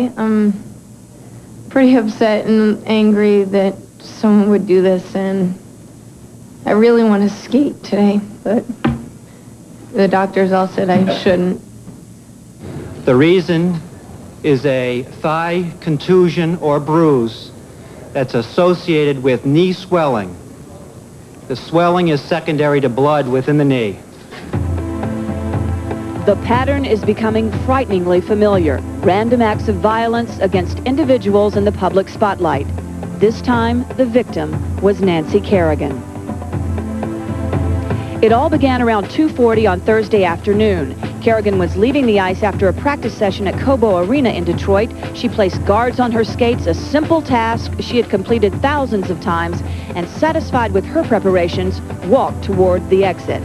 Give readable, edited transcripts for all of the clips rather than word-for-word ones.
I'm pretty upset and angry that someone would do this, and I really want to skate today, but the doctors all said I shouldn't. The reason is a thigh contusion or bruise that's associated with knee swelling. The swelling is secondary to blood within the knee. The pattern is becoming frighteningly familiar. Random acts of violence against individuals in the public spotlight. This time, the victim was Nancy Kerrigan. It all began around 2:40 on Thursday afternoon. Kerrigan was leaving the ice after a practice session at Cobo Arena in Detroit. She placed guards on her skates, a simple task she had completed thousands of times, and satisfied with her preparations, walked toward the exit.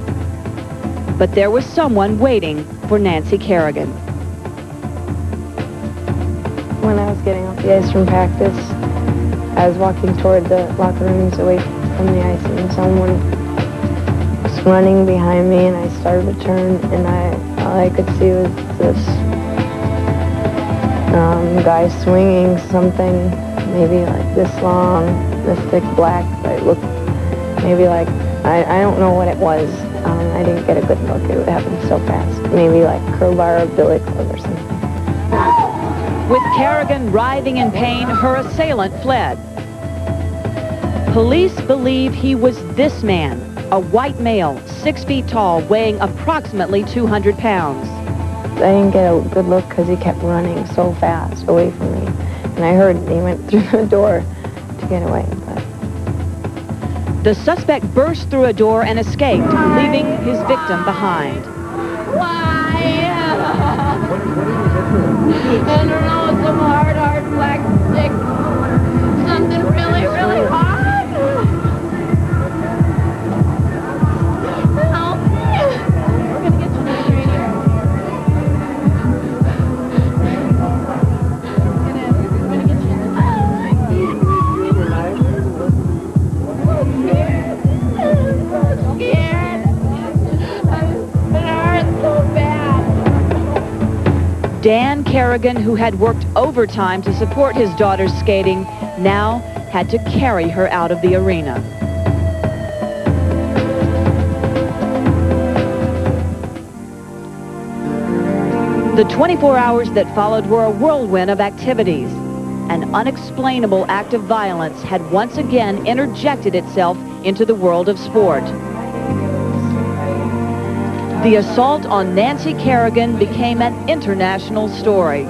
But there was someone waiting for Nancy Kerrigan. When I was getting off the ice from practice, I was walking toward the locker rooms away from the ice, and someone was running behind me, and I started to turn, and all I could see was this guy swinging something, maybe like this long, this thick black, but it looked maybe like, I don't know what it was. I didn't get a good look. It happened so fast. Maybe like crowbar or billy club or something. With Kerrigan writhing in pain, her assailant fled. Police believe he was this man, a white male, 6 feet tall, weighing approximately 200 pounds. I didn't get a good look because he kept running so fast away from me. And I heard he went through the door to get away. But the suspect burst through a door and escaped, leaving his victim behind. Why? I don't know, some hard black stick. Something really, really hard. Help me. We're going to get you to the train here. We're going to get you in the train. I'm scared. It hurts so bad. Dan Kerrigan, who had worked overtime to support his daughter's skating, now had to carry her out of the arena. The 24 hours that followed were a whirlwind of activities. An unexplainable act of violence had once again interjected itself into the world of sport. The assault on Nancy Kerrigan became an international story.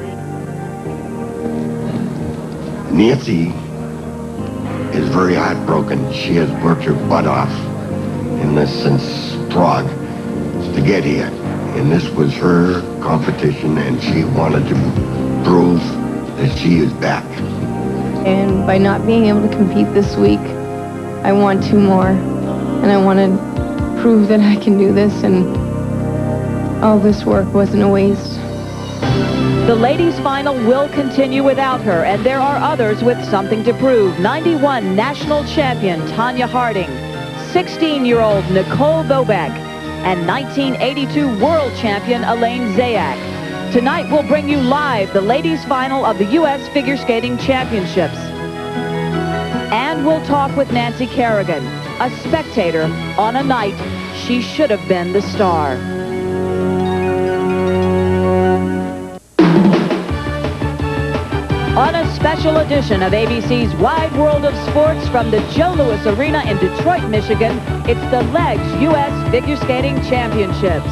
Nancy is very heartbroken. She has worked her butt off in this since Prague to get here. And this was her competition, and she wanted to prove that she is back. And by not being able to compete this week, I want to more. And I want to prove that I can do this, and all this work wasn't a waste. The ladies' final will continue without her, and there are others with something to prove. 91 national champion Tonya Harding, 16-year-old Nicole Bobek, and 1982 world champion Elaine Zayak. Tonight we'll bring you live the ladies' final of the U.S. Figure Skating Championships. And we'll talk with Nancy Kerrigan, a spectator on a night she should have been the star. On a special edition of ABC's Wide World of Sports from the Joe Louis Arena in Detroit, Michigan, it's the Legs U.S. Figure Skating Championships.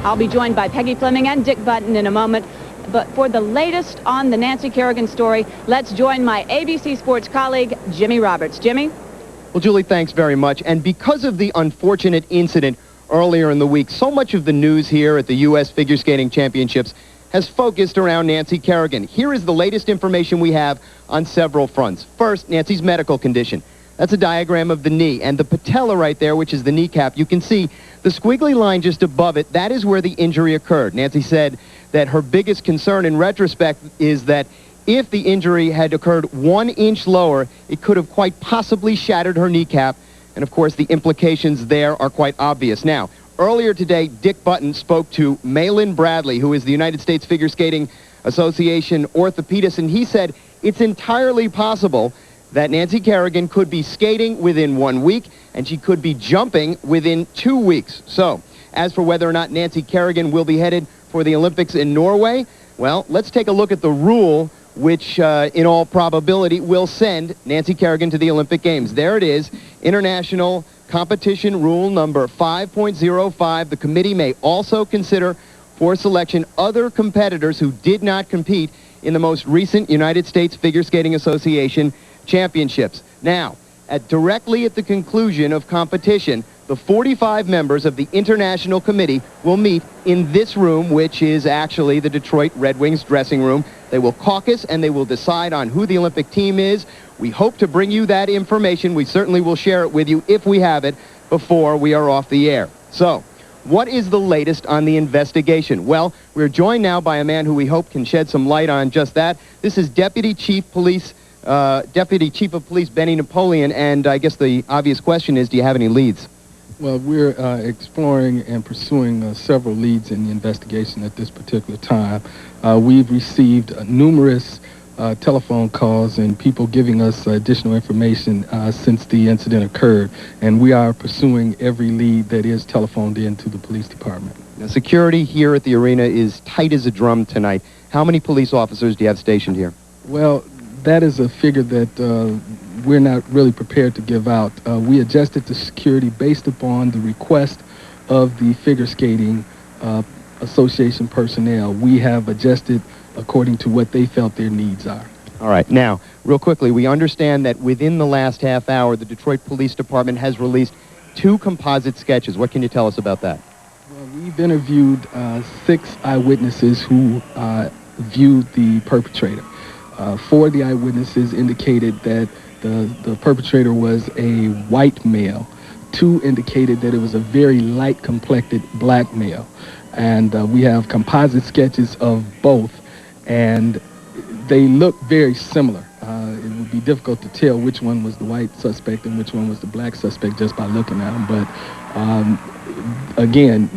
I'll be joined by Peggy, Fleming, and Dick Button in a moment. But for the latest on the Nancy Kerrigan story, let's join my ABC Sports colleague, Jimmy Roberts. Jimmy? Well, Julie, thanks very much. And because of the unfortunate incident earlier in the week, so much of the news here at the U.S. Figure Skating Championships has focused around Nancy Kerrigan. Here is the latest information we have on several fronts. First, Nancy's medical condition. That's a diagram of the knee, and the patella right there, which is the kneecap. You can see the squiggly line just above it. That is where the injury occurred. Nancy said that her biggest concern in retrospect is that if the injury had occurred 1 inch lower, it could have quite possibly shattered her kneecap. And of course, the implications there are quite obvious. Now, earlier today, Dick Button spoke to Malin Bradley, who is the United States figure skating Association orthopedist, and he said it's entirely possible that Nancy Kerrigan could be skating within 1 week, and she could be jumping within 2 weeks. So, as for whether or not Nancy Kerrigan will be headed for the Olympics in Norway, well, let's take a look at the rule which, in all probability, will send Nancy Kerrigan to the Olympic Games. There it is, International Competition Rule number 5.05. The committee may also consider for selection other competitors who did not compete in the most recent United States Figure Skating Association championships. Now, directly at the conclusion of competition, the 45 members of the International Committee will meet in this room, which is actually the Detroit Red Wings dressing room. They will caucus and they will decide on who the Olympic team is. We hope to bring you that information. We certainly will share it with you if we have it before we are off the air. So, what is the latest on the investigation? Well, we're joined now by a man who we hope can shed some light on just that. This is Deputy Chief of Police Benny Napoleon, and I guess the obvious question is, do you have any leads? Well, we're exploring and pursuing several leads in the investigation at this particular time. We've received numerous telephone calls and people giving us additional information since the incident occurred, and we are pursuing every lead that is telephoned in to the police department. Now, security here at the arena is tight as a drum tonight. How many police officers do you have stationed here? Well, that is a figure that we're not really prepared to give out. We adjusted the security based upon the request of the Figure Skating Association personnel. We have adjusted according to what they felt their needs are. All right. Now, real quickly, we understand that within the last half hour, the Detroit Police Department has released 2 composite sketches. What can you tell us about that? Well, we've interviewed 6 eyewitnesses who viewed the perpetrator. 4 of the eyewitnesses indicated that the perpetrator was a white male. 2 indicated that it was a very light-complected black male. And we have composite sketches of both, and they look very similar. It would be difficult to tell which one was the white suspect and which one was the black suspect just by looking at them. But again,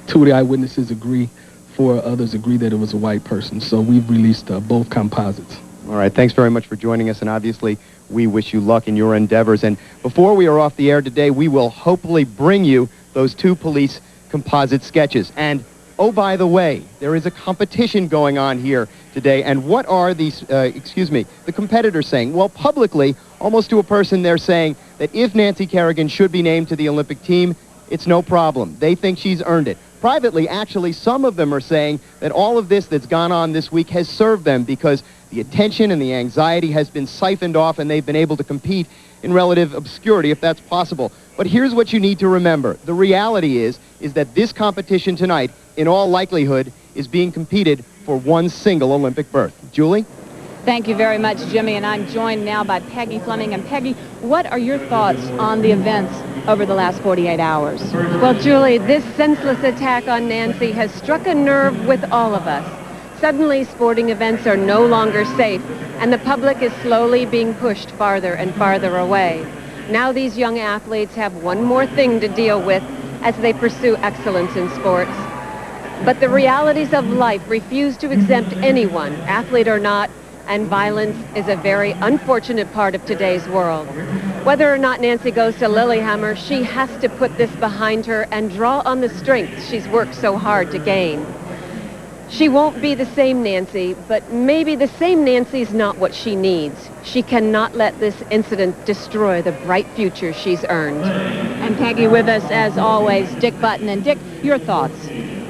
2 of the eyewitnesses agree. 4 others agree that it was a white person. So we've released both composites. All right. Thanks very much for joining us. And obviously, we wish you luck in your endeavors. And before we are off the air today, we will hopefully bring you those 2 police composite sketches. And, oh, by the way, there is a competition going on here today. And what are these, the competitors saying? Well, publicly, almost to a person, they're saying that if Nancy Kerrigan should be named to the Olympic team, it's no problem. They think she's earned it. Privately, actually, some of them are saying that all of this that's gone on this week has served them because the attention and the anxiety has been siphoned off and they've been able to compete in relative obscurity, if that's possible. But here's what you need to remember. The reality is that this competition tonight, in all likelihood, is being competed for one single Olympic berth. Julie? Thank you very much, Jimmy, and I'm joined now by Peggy Fleming. And Peggy, what are your thoughts on the events over the last 48 hours? Well, Julie, this senseless attack on Nancy has struck a nerve with all of us. Suddenly, sporting events are no longer safe, and the public is slowly being pushed farther and farther away. Now these young athletes have one more thing to deal with as they pursue excellence in sports. But the realities of life refuse to exempt anyone, athlete or not, and violence is a very unfortunate part of today's world. Whether or not Nancy goes to Lillehammer, she has to put this behind her and draw on the strength she's worked so hard to gain. She won't be the same Nancy, but maybe the same Nancy's not what she needs. She cannot let this incident destroy the bright future she's earned. And Peggy with us, as always, Dick Button. And Dick, your thoughts?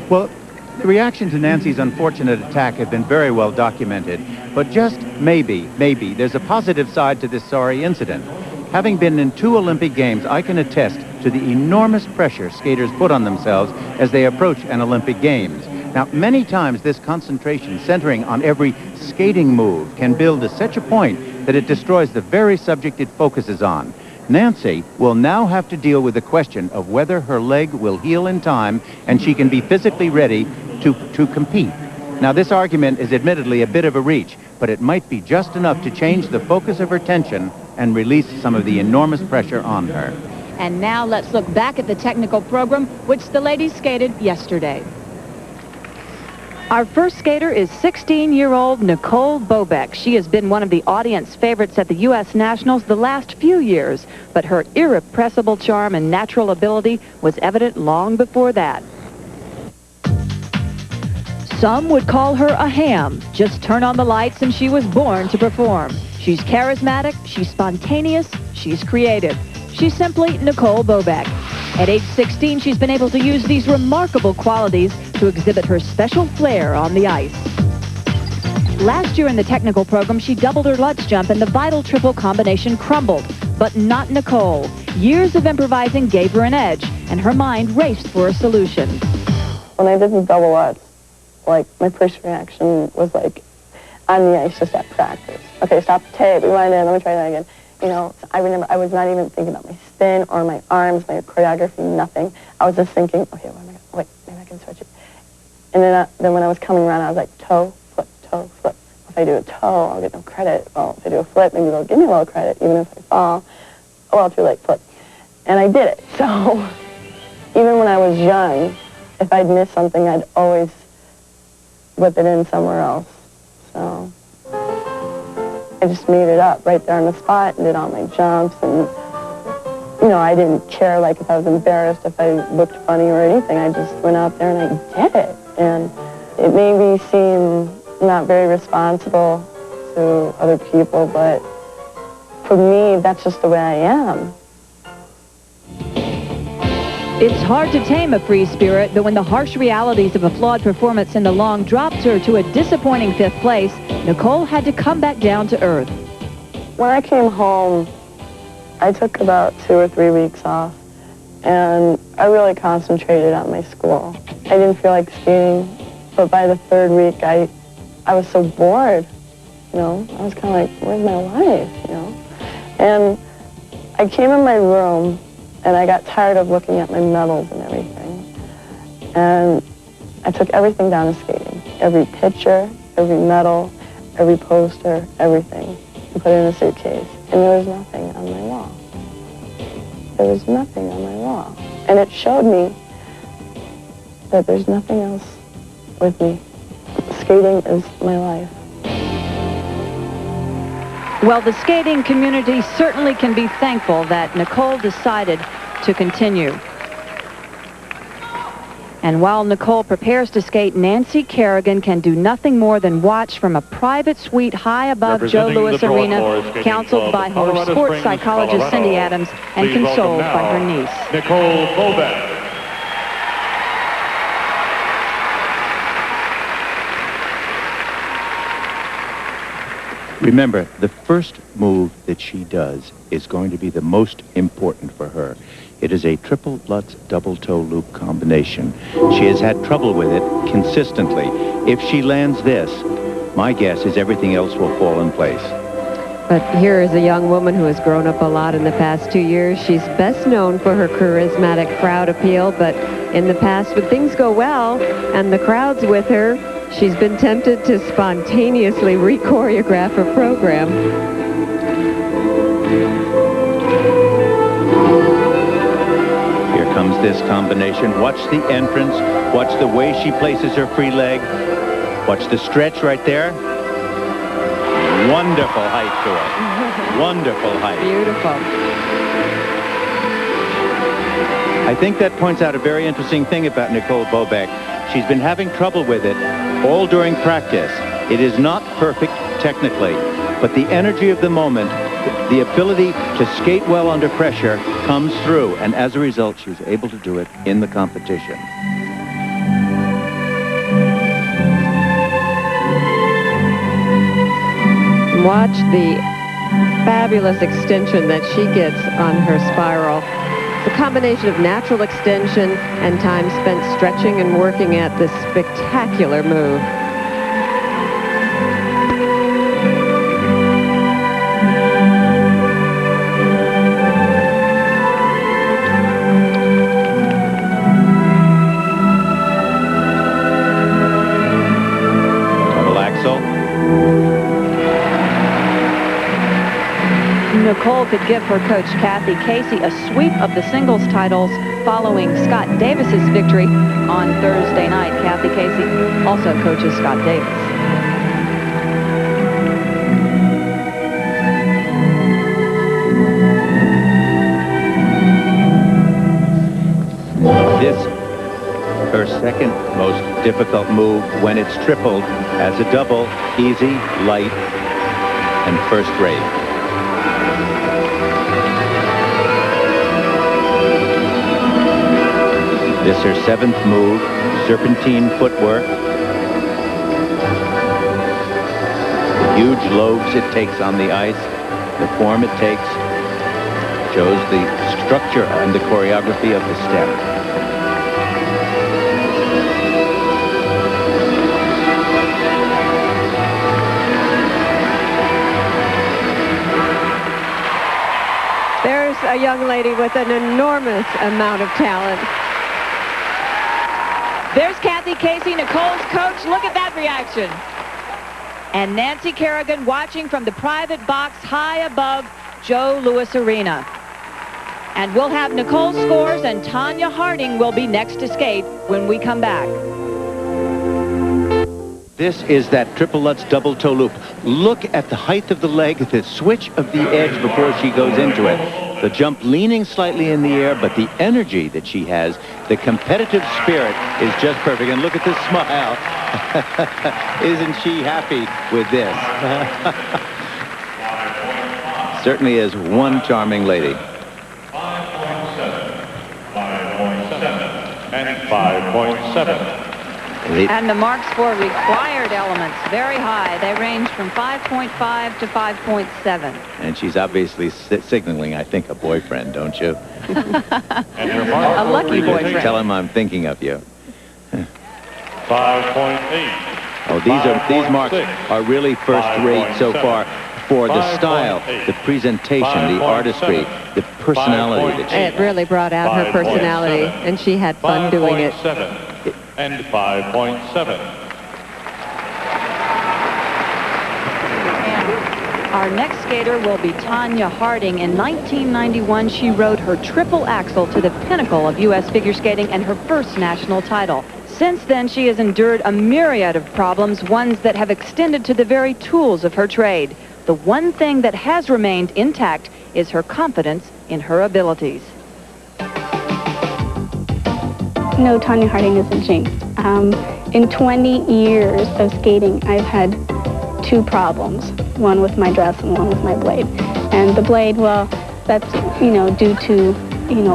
Well, the reaction to Nancy's unfortunate attack have been very well documented, but just maybe, there's a positive side to this sorry incident. Having been in 2 Olympic Games, I can attest to the enormous pressure skaters put on themselves as they approach an Olympic Games. Now, many times this concentration centering on every skating move can build to such a point that it destroys the very subject it focuses on. Nancy will now have to deal with the question of whether her leg will heal in time and she can be physically ready to compete. Now, this argument is admittedly a bit of a reach, but it might be just enough to change the focus of her tension and release some of the enormous pressure on her. And now let's look back at the technical program, which the ladies skated yesterday. Our first skater is 16-year-old Nicole Bobek. She has been one of the audience favorites at the U.S. Nationals the last few years, but her irrepressible charm and natural ability was evident long before that. Some would call her a ham. Just turn on the lights and she was born to perform. She's charismatic, she's spontaneous, she's creative. She's simply Nicole Bobek. At age 16, she's been able to use these remarkable qualities to exhibit her special flair on the ice. Last year in the technical program, she doubled her Lutz jump and the vital triple combination crumbled. But not Nicole. Years of improvising gave her an edge, and her mind raced for a solution. When I did the double Lutz, like, my first reaction was like, on the ice just at practice. Okay, stop the tape, rewind it, let me try that again. You know, I remember I was not even thinking about my spin or my arms, my choreography, nothing. I was just thinking, okay, what am I going to, wait, maybe I can switch it. And then when I was coming around, I was like, toe, flip, toe, flip. If I do a toe, I'll get no credit. Well, if I do a flip, maybe they'll give me a little credit, even if I fall. Oh, well, too late, flip. And I did it. So even when I was young, if I'd miss something, I'd always whip it in somewhere else. So I just made it up right there on the spot and did all my jumps, and you know, I didn't care like if I was embarrassed, if I looked funny or anything. I just went out there and I did it, and it made me seem not very responsible to other people, but for me, that's just the way I am. It's hard to tame a free spirit, but when the harsh realities of a flawed performance in the long dropped her to a disappointing 5th place, Nicole had to come back down to earth. When I came home, I took about 2 or 3 weeks off, and I really concentrated on my school. I didn't feel like skating, but by the 3rd week, I was so bored, you know. I was kind of like, where's my life, you know? And I came in my room, and I got tired of looking at my medals and everything. And I took everything down to skating. Every picture, every medal, every poster, everything. And put it in a suitcase. And there was nothing on my wall. There was nothing on my wall. And it showed me that there's nothing else with me. Skating is my life. Well, the skating community certainly can be thankful that Nicole decided to continue. And while Nicole prepares to skate, Nancy Kerrigan can do nothing more than watch from a private suite high above Joe Louis Arena, counseled by her sports psychologist Cindy Adams and consoled by her niece. Nicole Bobek. Remember, the first move that she does is going to be the most important for her. It is a triple Lutz double toe loop combination. She has had trouble with it consistently. If she lands this, my guess is everything else will fall in place. But here is a young woman who has grown up a lot in the past 2 years. She's best known for her charismatic crowd appeal, but in the past, when things go well and the crowd's with her, she's been tempted to spontaneously re-choreograph her program. Here comes this combination. Watch the entrance. Watch the way she places her free leg. Watch the stretch right there. Wonderful height to it. Wonderful height. Beautiful. I think that points out a very interesting thing about Nicole Bobek. She's been having trouble with it all during practice. It is not perfect technically, but the energy of the moment, the ability to skate well under pressure comes through, and as a result, she's able to do it in the competition. Watch the fabulous extension that she gets on her spiral. It's a combination of natural extension and time spent stretching and working at this spectacular move. Nicole could give her coach Kathy Casey a sweep of the singles titles following Scott Davis's victory on Thursday night. Kathy Casey also coaches Scott Davis. This, her second most difficult move when it's tripled as a double, easy, light, and first rate. This her seventh move, serpentine footwork. The huge lobes it takes on the ice, the form it takes, shows the structure and the choreography of the step. There's a young lady with an enormous amount of talent. There's Kathy Casey, Nicole's coach. Look at that reaction. And Nancy Kerrigan watching from the private box high above Joe Louis Arena. And we'll have Nicole's scores, and Tonya Harding will be next to skate when we come back. This is that triple Lutz double toe loop. Look at the height of the leg, the switch of the edge before she goes into it. The jump leaning slightly in the air, but the energy that she has, the competitive spirit is just perfect. And look at this smile. Isn't she happy with this? Certainly is one charming lady. 5.7 and 5.7. And the marks for required elements, very high. They range from 5.5 to 5.7. And she's obviously signaling, I think, a boyfriend, don't you? A lucky boyfriend. Tell him I'm thinking of you. 5.8. Oh, these marks are really first rate so far for the style, the presentation, the artistry, the personality that she has. It really brought out her personality, and she had fun doing it. 5.7 and 5.7. Our next skater will be Tonya Harding. In 1991, she rode her triple axel to the pinnacle of U.S. figure skating and her first national title. Since then, she has endured a myriad of problems, ones that have extended to the very tools of her trade. The one thing that has remained intact is her confidence in her abilities. No, Tonya Harding isn't jinxed. In 20 years of skating, I've had two problems. One with my dress and one with my blade. And the blade, well, that's, due to,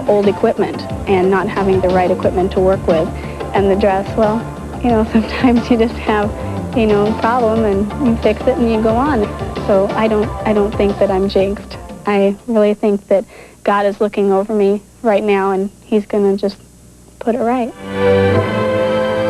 old equipment and not having the right equipment to work with. And the dress, well, sometimes you just have, a problem and you fix it and you go on. So I don't think that I'm jinxed. I really think that God is looking over me right now and he's going to just put it right.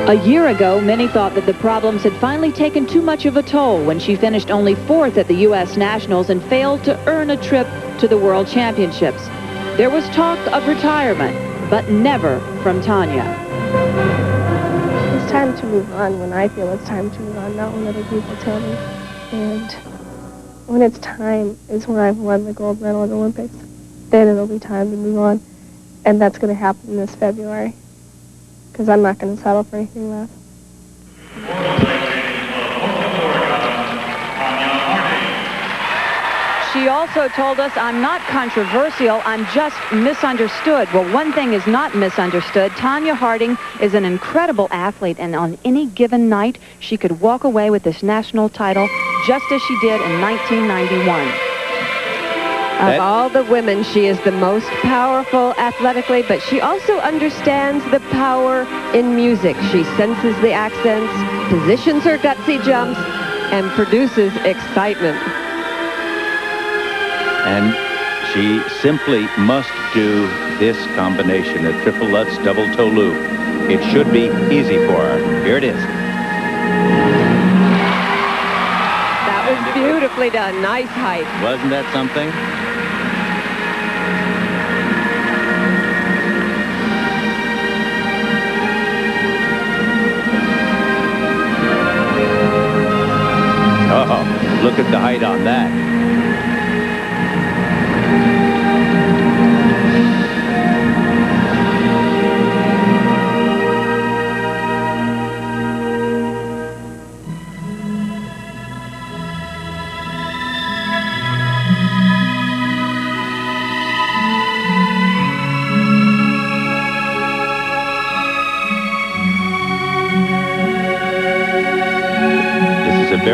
A year ago, many thought that the problems had finally taken too much of a toll when she finished only 4th at the U.S. Nationals and failed to earn a trip to the World Championships. There was talk of retirement, but never from Tonya. It's time to move on when I feel it's time to move on, not when other people tell me. And when it's time is when I've won the gold medal at the Olympics. Then it'll be time to move on. And that's going to happen this February. Because I'm not going to settle for anything less. She also told us, I'm not controversial, I'm just misunderstood. Well, one thing is not misunderstood. Tonya Harding is an incredible athlete, and on any given night, she could walk away with this national title just as she did in 1991. Of all the women, she is the most powerful athletically, but she also understands the power in music. She senses the accents, positions her gutsy jumps, and produces excitement. And she simply must do this combination, a triple Lutz double toe loop. It should be easy for her. Here it is. That was beautifully done. Nice height. Wasn't that something? Oh, look at the height on that.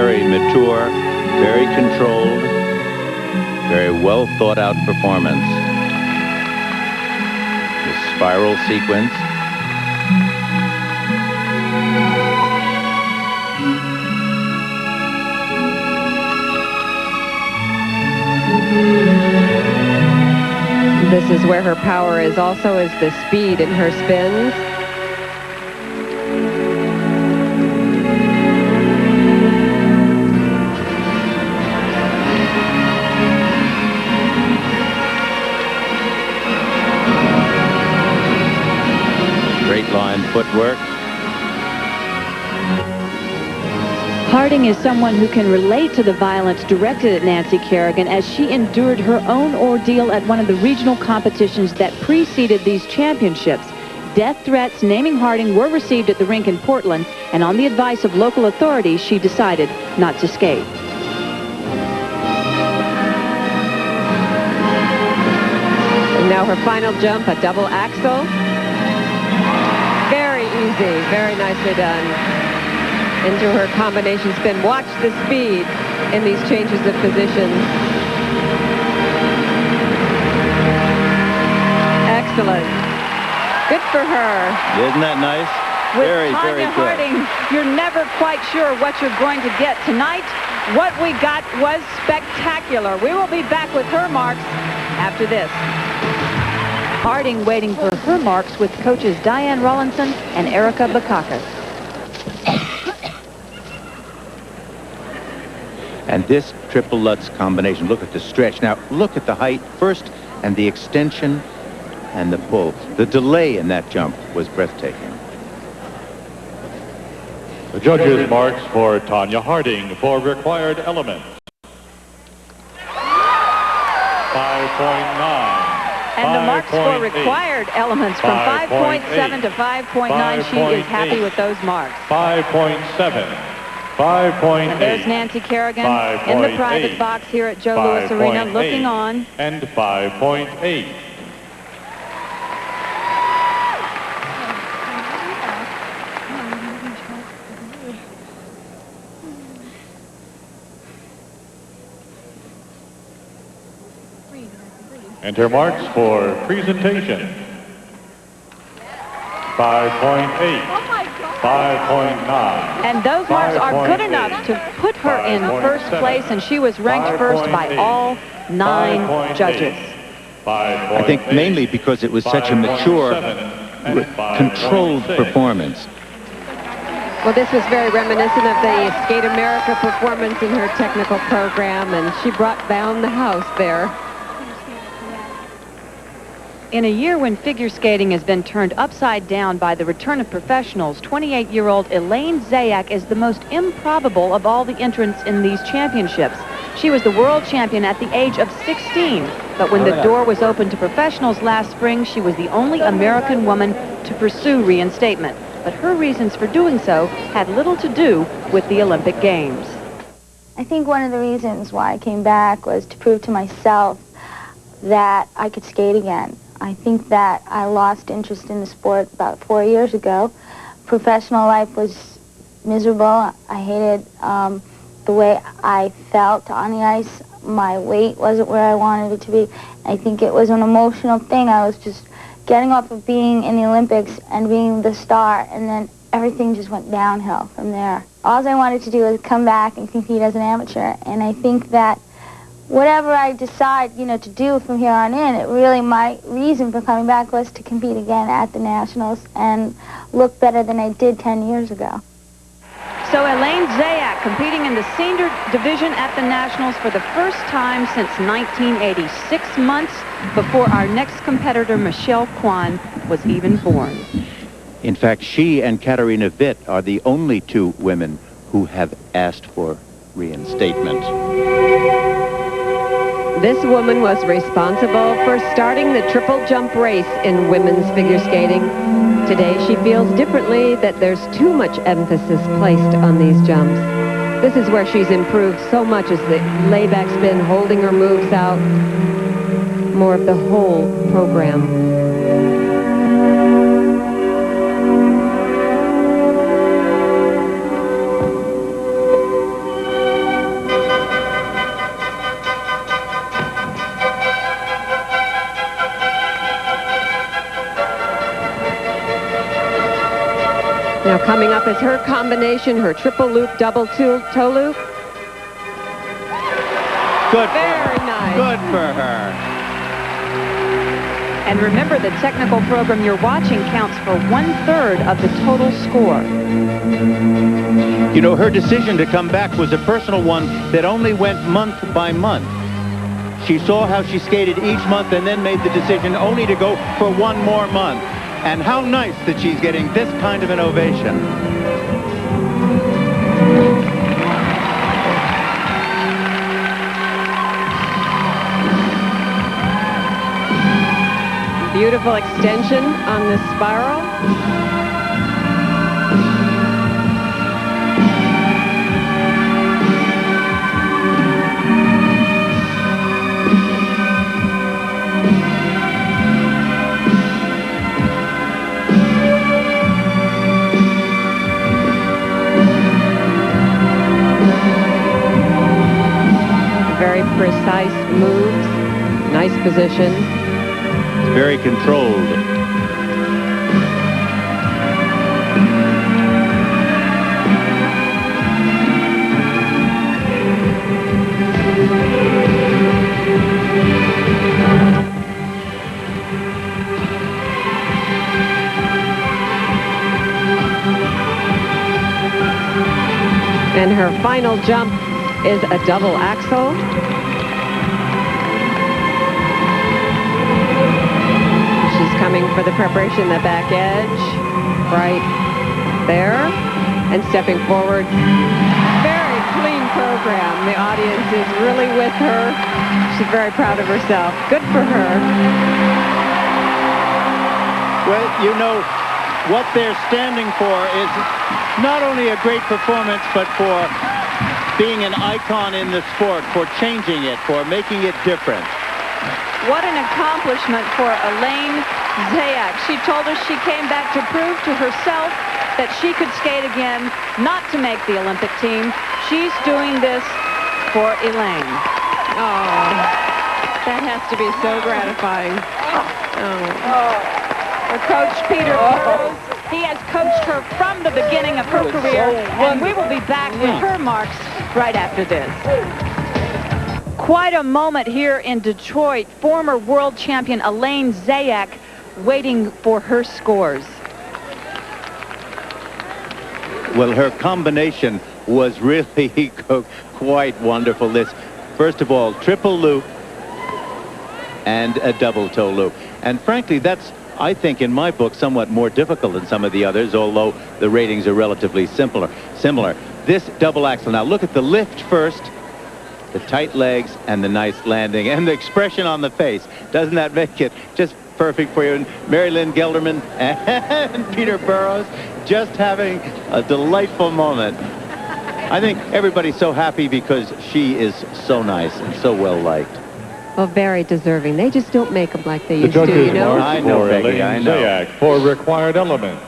very mature, very controlled, very well thought out performance. The spiral sequence. This is where her power is, also is the speed in her spins. Straight line footwork. Harding is someone who can relate to the violence directed at Nancy Kerrigan as she endured her own ordeal at one of the regional competitions that preceded these championships. Death threats naming Harding were received at the rink in Portland, and on the advice of local authorities, she decided not to skate. And now her final jump, a double axel. Very easy, very nicely done. Into her combination spin. Watch the speed in these changes of positions. Excellent. Good for her. Isn't that nice? With Very, Tonya very good. Harding, you're never quite sure what you're going to get tonight. What we got was spectacular. We will be back with her marks after this. Harding waiting for her marks with coaches Diane Rollinson and Erica Bakakis. And this triple Lutz combination, look at the stretch. Now, look at the height first and the extension and the pull. The delay in that jump was breathtaking. The judges' marks for Tonya Harding for required elements. 5.9. And the marks for required elements from 5.7 to 5.9. She is happy with those marks. 5.7. 5.8. And there's Nancy Kerrigan in the private box here at Joe Louis Arena looking on. And 5.8. And her marks for presentation. 5.8. 5.9. And those marks are good enough to put her in first place, and she was ranked first by all 9 judges. I think mainly because it was such a mature, controlled performance. Well, this was very reminiscent of the Skate America performance in her technical program, and she brought down the house there. In a year when figure skating has been turned upside down by the return of professionals, 28-year-old Elaine Zayak is the most improbable of all the entrants in these championships. She was the world champion at the age of 16, but when the door was opened to professionals last spring, she was the only American woman to pursue reinstatement. But her reasons for doing so had little to do with the Olympic Games. I think one of the reasons why I came back was to prove to myself that I could skate again. I think that I lost interest in the sport about 4 years ago. Professional life was miserable. I hated the way I felt on the ice. My weight wasn't where I wanted it to be. I think it was an emotional thing. I was just getting off of being in the Olympics and being the star, and then everything just went downhill from there. All I wanted to do was come back and compete as an amateur, and I think that whatever I decide, to do from here on in, it really, my reason for coming back was to compete again at the Nationals and look better than I did 10 years ago. So Elaine Zayak competing in the senior division at the Nationals for the first time since 1980, 6 months before our next competitor, Michelle Kwan, was even born. In fact, she and Katarina Witt are the only 2 women who have asked for reinstatement. This woman was responsible for starting the triple jump race in women's figure skating. Today, she feels differently that there's too much emphasis placed on these jumps. This is where she's improved so much, as the layback spin, holding her moves out, more of the whole program. Now coming up is her combination, her triple loop, double toe loop. Good. Very nice. Good for her. And remember, the technical program you're watching counts for 1/3 of the total score. You know, her decision to come back was a personal one that only went month by month. She saw how she skated each month and then made the decision only to go for one more month. And how nice that she's getting this kind of an ovation. Beautiful extension on the spiral. Very precise moves, nice position. Very controlled. And her final jump is a double axel. Coming for the preparation, the back edge, right there, and stepping forward. Very clean program. The audience is really with her. She's very proud of herself. Good for her. Well, you know, what they're standing for is not only a great performance, but for being an icon in the sport, for changing it, for making it different. What an accomplishment for Elaine Zayak. She told us she came back to prove to herself that she could skate again, not to make the Olympic team. She's doing this for Elaine. Oh, that has to be so gratifying. Her coach, Peter Burrows, he has coached her from the beginning of her career, and we will be back with her marks right after this. Quite a moment here in Detroit. Former world champion Elaine Zayak waiting for her scores. Well, her combination was really quite wonderful. This, first of all, triple loop and a double toe loop. And frankly, that's, I think, in my book, somewhat more difficult than some of the others, although the ratings are relatively similar. This double axel. Now look at the lift first, the tight legs, and the nice landing, and the expression on the face. Doesn't that make it just perfect for you? And Mary Lynn Gelderman and Peter Burrows just having a delightful moment. I think everybody's so happy because she is so nice and so well liked. Well, very deserving. They just don't make them like they The used to, judges you know? mark I know, for Peggy, Elaine I know. Zayak for required elements.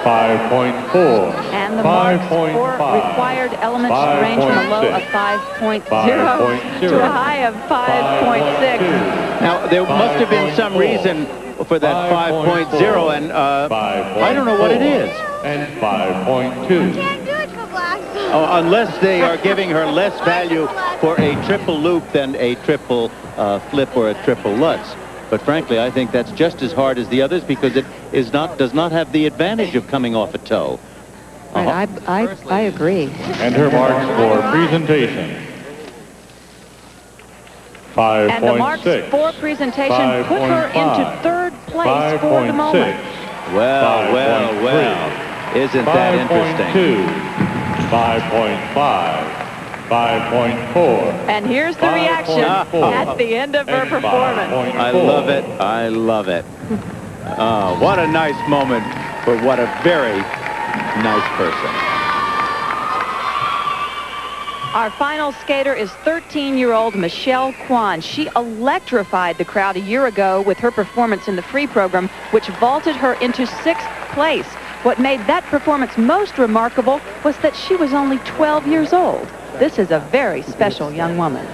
5.4. And the marks for required elements range from a low of 5.0 to a high of 5.6. Now, there must have been some reason for that 5.0, and I don't know what it is. And 5.2. Oh, unless they are giving her less value for a triple loop than a triple flip or a triple lutz. But frankly, I think that's just as hard as the others because it does not have the advantage of coming off a toe. Right, I agree. And her marks for presentation. 5.6. And the marks for presentation put her into third place for the moment. Well, well, well. Isn't that interesting? 5.5. 5.4. And here's the reaction at the end of her performance. I love it. I love it. Oh, what a nice moment for what a very nice person. Our final skater is 13-year-old Michelle Kwan. She electrified the crowd a year ago with her performance in the free program, which vaulted her into 6th place. What made that performance most remarkable was that she was only 12 years old. This is a very special young woman.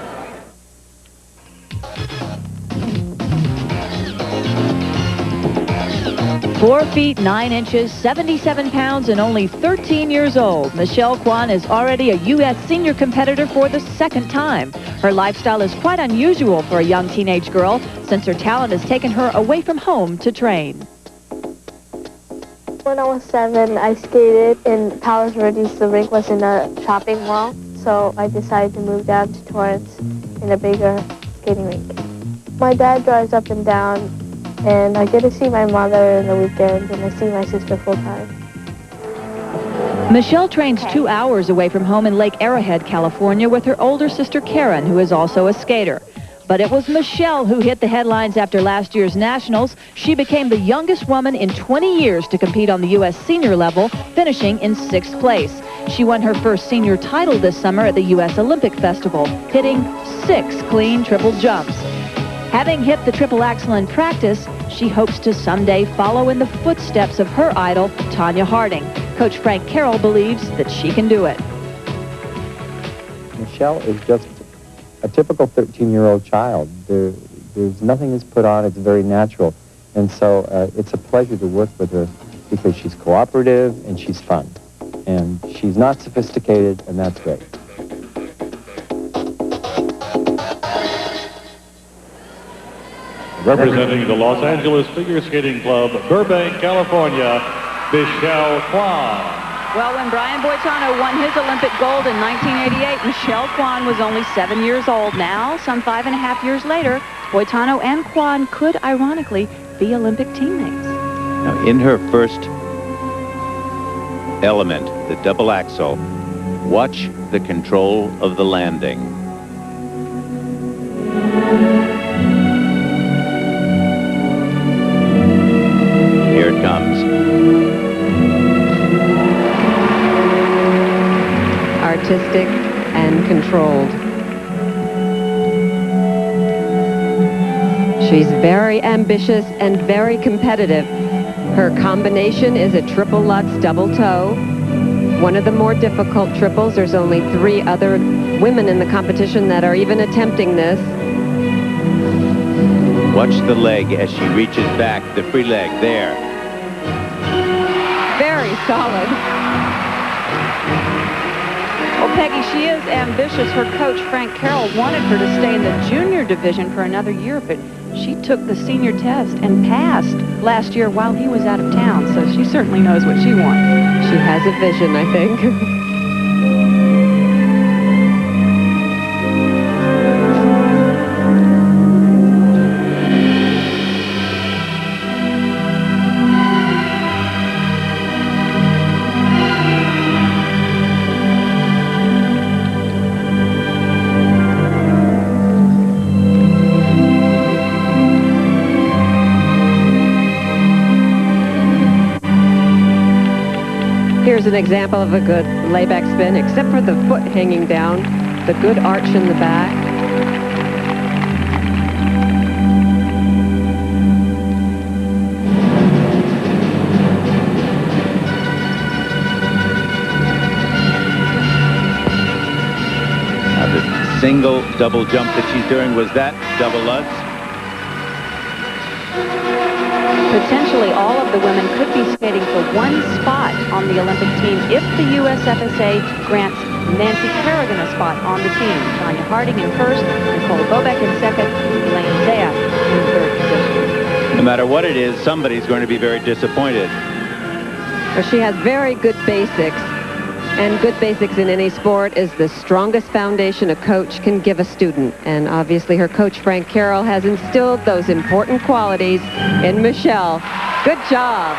4 feet 9 inches, 77 pounds, and only 13 years old, Michelle Kwan is already a U.S. senior competitor for the second time. Her lifestyle is quite unusual for a young teenage girl, since her talent has taken her away from home to train. When I was 7, I skated in Palos Verdes. The rink was in a shopping mall, so I decided to move down to Torrance in a bigger skating rink. My dad drives up and down, and I get to see my mother in the weekends, and I see my sister full-time. Michelle trains 2 hours away from home in Lake Arrowhead, California, with her older sister Karen, who is also a skater. But it was Michelle who hit the headlines after last year's Nationals. She became the youngest woman in 20 years to compete on the U.S. senior level, finishing in 6th place. She won her first senior title this summer at the U.S. Olympic Festival, hitting 6 clean triple jumps. Having hit the triple axel in practice, she hopes to someday follow in the footsteps of her idol, Tonya Harding. Coach Frank Carroll believes that she can do it. Michelle is just a typical 13-year-old child. There's nothing is put on. It's very natural. And so it's a pleasure to work with her because she's cooperative and she's fun. And she's not sophisticated, and that's great. Representing the Los Angeles Figure Skating Club, Burbank, California, Michelle Kwan. Well, when Brian Boitano won his Olympic gold in 1988, Michelle Kwan was only 7 years old. Now, some 5.5 years later, Boitano and Kwan could, ironically, be Olympic teammates. Now, in her first element, the double axel, watch the control of the landing. Here it comes. Artistic and controlled. She's very ambitious and very competitive. Her combination is a triple Lutz double toe. One of the more difficult triples. There's only 3 other women in the competition that are even attempting this. Watch the leg as she reaches back, the free leg there. Very solid. Well, Peggy, she is ambitious. Her coach, Frank Carroll, wanted her to stay in the junior division for another year, but she took the senior test and passed last year while he was out of town, so she certainly knows what she wants. She has a vision, I think. Here's an example of a good layback spin, except for the foot hanging down, the good arch in the back. Now the single double jump that she's doing, was that double Lutz? Potentially all of the women could be skating for one spot on the Olympic team if the USFSA grants Nancy Kerrigan a spot on the team. Tonya Harding in first, Nicole Bobek in second, Elaine Zayak in third position. No matter what it is, somebody's going to be very disappointed. Well, she has very good basics, and good basics in any sport is the strongest foundation a coach can give a student. And obviously her coach, Frank Carroll, has instilled those important qualities in Michelle. Good job.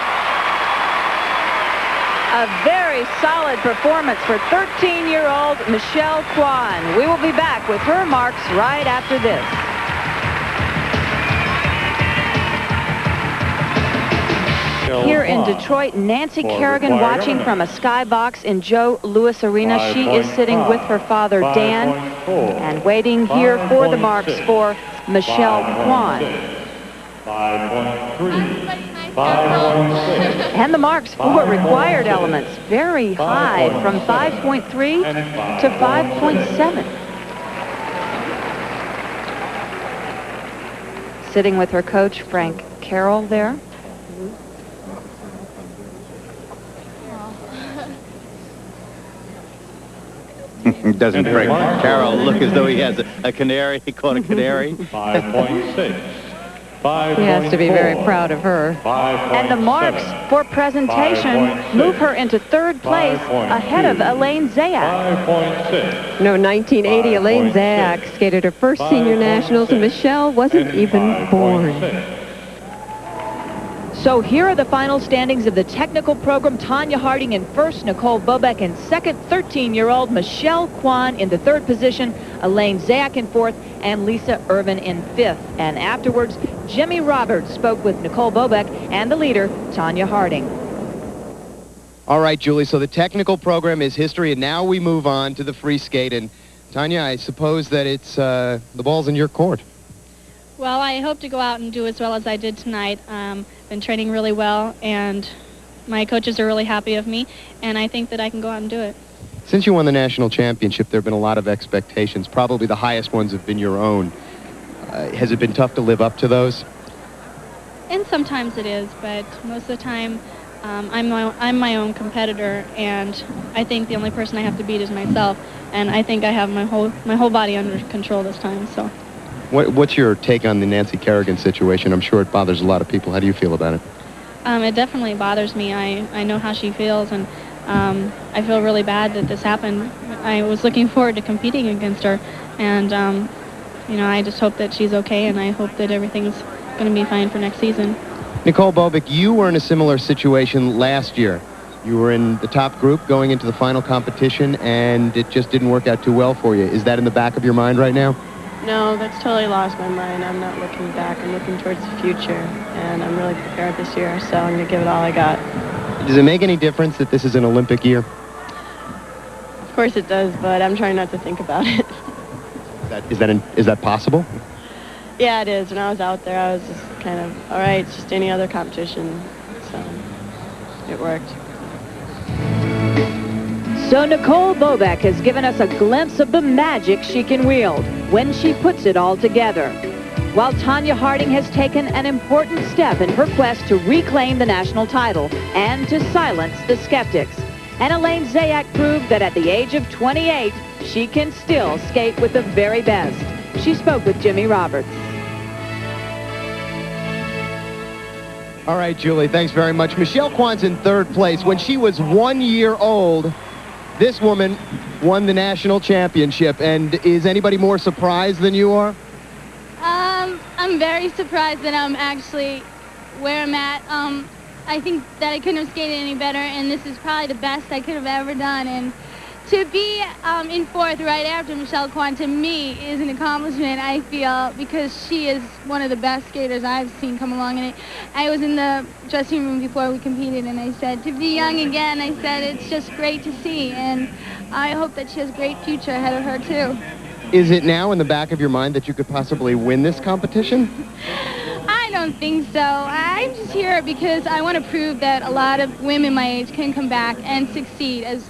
A very solid performance for 13-year-old Michelle Kwan. We will be back with her marks right after this. Here in Detroit, Nancy Kerrigan watching from a skybox in Joe Louis Arena. She is sitting with her father, Dan, and waiting here for the marks for Michelle Kwan. 5.3, 5.6. And the marks for required elements, very high, from 5.3 to 5.7. Sitting with her coach, Frank Carroll, there. Doesn't Frank Carroll look as though he has a canary? He caught a canary? 5.6. He has to be very proud of her. And the marks for presentation move her into third place ahead of Elaine Zayak. 5.6. No, 1980, Elaine Zayak skated her first senior nationals, and Michelle wasn't even born. So here are the final standings of the technical program. Tonya Harding in first, Nicole Bobek in second, 13-year-old Michelle Kwan in the third position, Elaine Zayak in fourth, and Lisa Irvin in fifth. And afterwards, Jimmy Roberts spoke with Nicole Bobek and the leader, Tonya Harding. All right, Julie, so the technical program is history, and now we move on to the free skate. And Tonya, I suppose that it's the ball's in your court. Well, I hope to go out and do as well as I did tonight. Been training really well, and my coaches are really happy of me, and I think that I can go out and do it. Since you won the national championship, there have been a lot of expectations. Probably the highest ones have been your own. Has it been tough to live up to those? And sometimes it is, but most of the time, I'm my own competitor, and I think the only person I have to beat is myself, and I think I have my whole body under control this time. So. What's your take on the Nancy Kerrigan situation? I'm sure it bothers a lot of people. How do you feel about it? It definitely bothers me. I know how she feels, and I feel really bad that this happened. I was looking forward to competing against her, and you know, I just hope that she's okay, and I hope that everything's going to be fine for next season. Nicole Bobek, you were in a similar situation last year. You were in the top group going into the final competition, and it just didn't work out too well for you. Is that in the back of your mind right now? No, that's totally lost my mind. I'm not looking back. I'm looking towards the future, and I'm really prepared this year, so I'm going to give it all I got. Does it make any difference that this is an Olympic year? Of course it does, but I'm trying not to think about it. Is that possible? Yeah, it is. When I was out there, I was just kind of, all right, it's just any other competition, so it worked. So Nicole Bobek has given us a glimpse of the magic she can wield when she puts it all together. While Tonya Harding has taken an important step in her quest to reclaim the national title and to silence the skeptics. And Elaine Zayak proved that at the age of 28, she can still skate with the very best. She spoke with Jimmy Roberts. All right, Julie, thanks very much. Michelle Kwan's in third place. When she was 1 year old, this woman won the national championship. And is anybody more surprised than you are? I'm very surprised that I'm actually where I'm at. I think that I couldn't have skated any better, and this is probably the best I could have ever done. And to be in fourth right after Michelle Kwan, to me, is an accomplishment, I feel, because she is one of the best skaters I've seen come along. And I was in the dressing room before we competed, and I said, to be young again, I said, it's just great to see. And I hope that she has a great future ahead of her, too. Is it now in the back of your mind that you could possibly win this competition? I don't think so. I'm just here because I want to prove that a lot of women my age can come back and succeed. As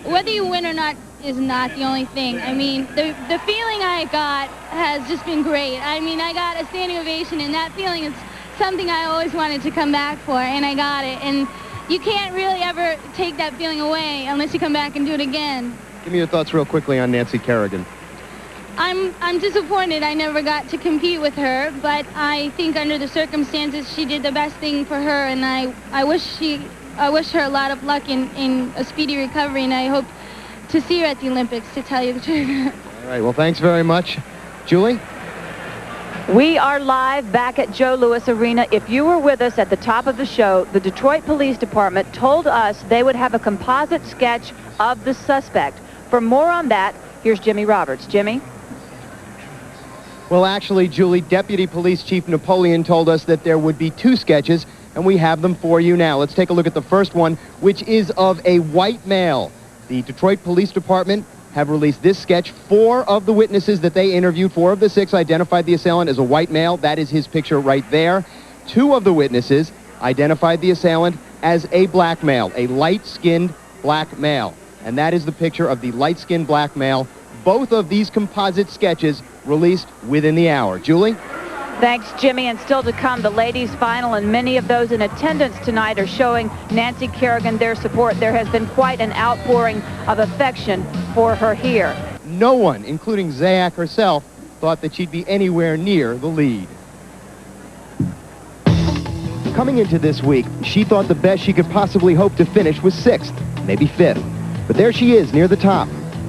whether you win or not is not the only thing. I mean, the feeling I got has just been great. I mean, I got a standing ovation, and that feeling is something I always wanted to come back for, and I got it. And you can't really ever take that feeling away unless you come back and do it again. Give me your thoughts real quickly on Nancy Kerrigan. I'm disappointed I never got to compete with her, but I think under the circumstances she did the best thing for her, and I wish her a lot of luck in a speedy recovery, and I hope to see her at the Olympics, to tell you the truth. All right, well, thanks very much. Julie? We are live back at Joe Louis Arena. If you were with us at the top of the show, the Detroit Police Department told us they would have a composite sketch of the suspect. For more on that, here's Jimmy Roberts. Jimmy? Well, actually, Julie, Deputy Police Chief Napoleon told us that there would be two sketches, and we have them for you now. Let's take a look at the first one, which is of a white male. The Detroit Police Department have released this sketch. 4 of the witnesses that they interviewed, 4 of the 6, identified the assailant as a white male. That is his picture right there. 2 of the witnesses identified the assailant as a black male, a light-skinned black male. And that is the picture of the light-skinned black male. Both of these composite sketches released within the hour. Julie? Thanks, Jimmy. And still to come, the ladies' final, and many of those in attendance tonight are showing Nancy Kerrigan their support. There has been quite an outpouring of affection for her here. No one, including Zayak herself, thought that she'd be anywhere near the lead. Coming into this week, she thought the best she could possibly hope to finish was 6th, maybe 5th. But there she is, near the top,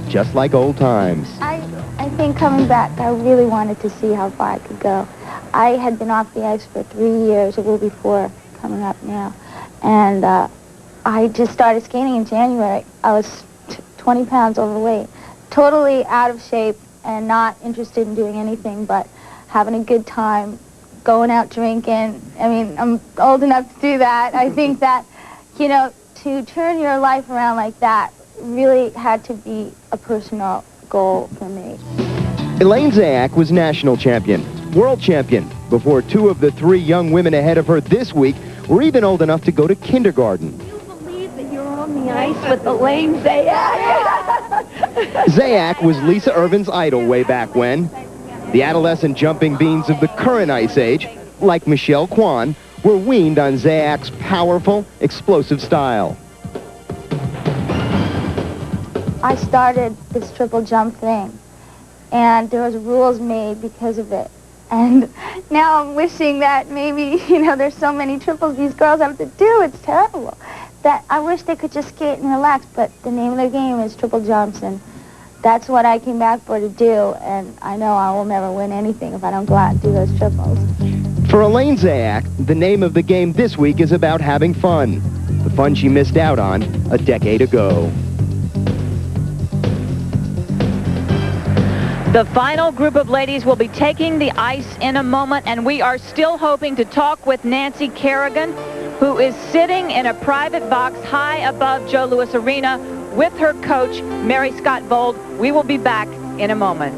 just like old times. I think coming back, I really wanted to see how far I could go. I had been off the ice for 3 years, a little before coming up now. And I just started skating in January. I was 20 pounds overweight, totally out of shape and not interested in doing anything but having a good time, going out drinking. I mean, I'm old enough to do that. I think that, you know, to turn your life around like that really had to be a personal goal for me. Elaine Zayak was national champion, world champion, before 2 of the 3 young women ahead of her this week were even old enough to go to kindergarten. Do you believe that you're on the ice with Elaine Zayak? Zayak was Lisa Irvin's idol way back when. The adolescent jumping beans of the current ice age, like Michelle Kwan, were weaned on Zayak's powerful, explosive style. I started this triple jump thing, and there was rules made because of it. And now I'm wishing that maybe, you know, there's so many triples these girls have to do. It's terrible. That I wish they could just skate and relax, but the name of their game is triple jumps, and that's what I came back for to do, and I know I will never win anything if I don't go out and do those triples. For Elaine Zayak, the name of the game this week is about having fun. The fun she missed out on a decade ago. The final group of ladies will be taking the ice in a moment, and we are still hoping to talk with Nancy Kerrigan, who is sitting in a private box high above Joe Louis Arena with her coach, Mary Scott Vold. We will be back in a moment.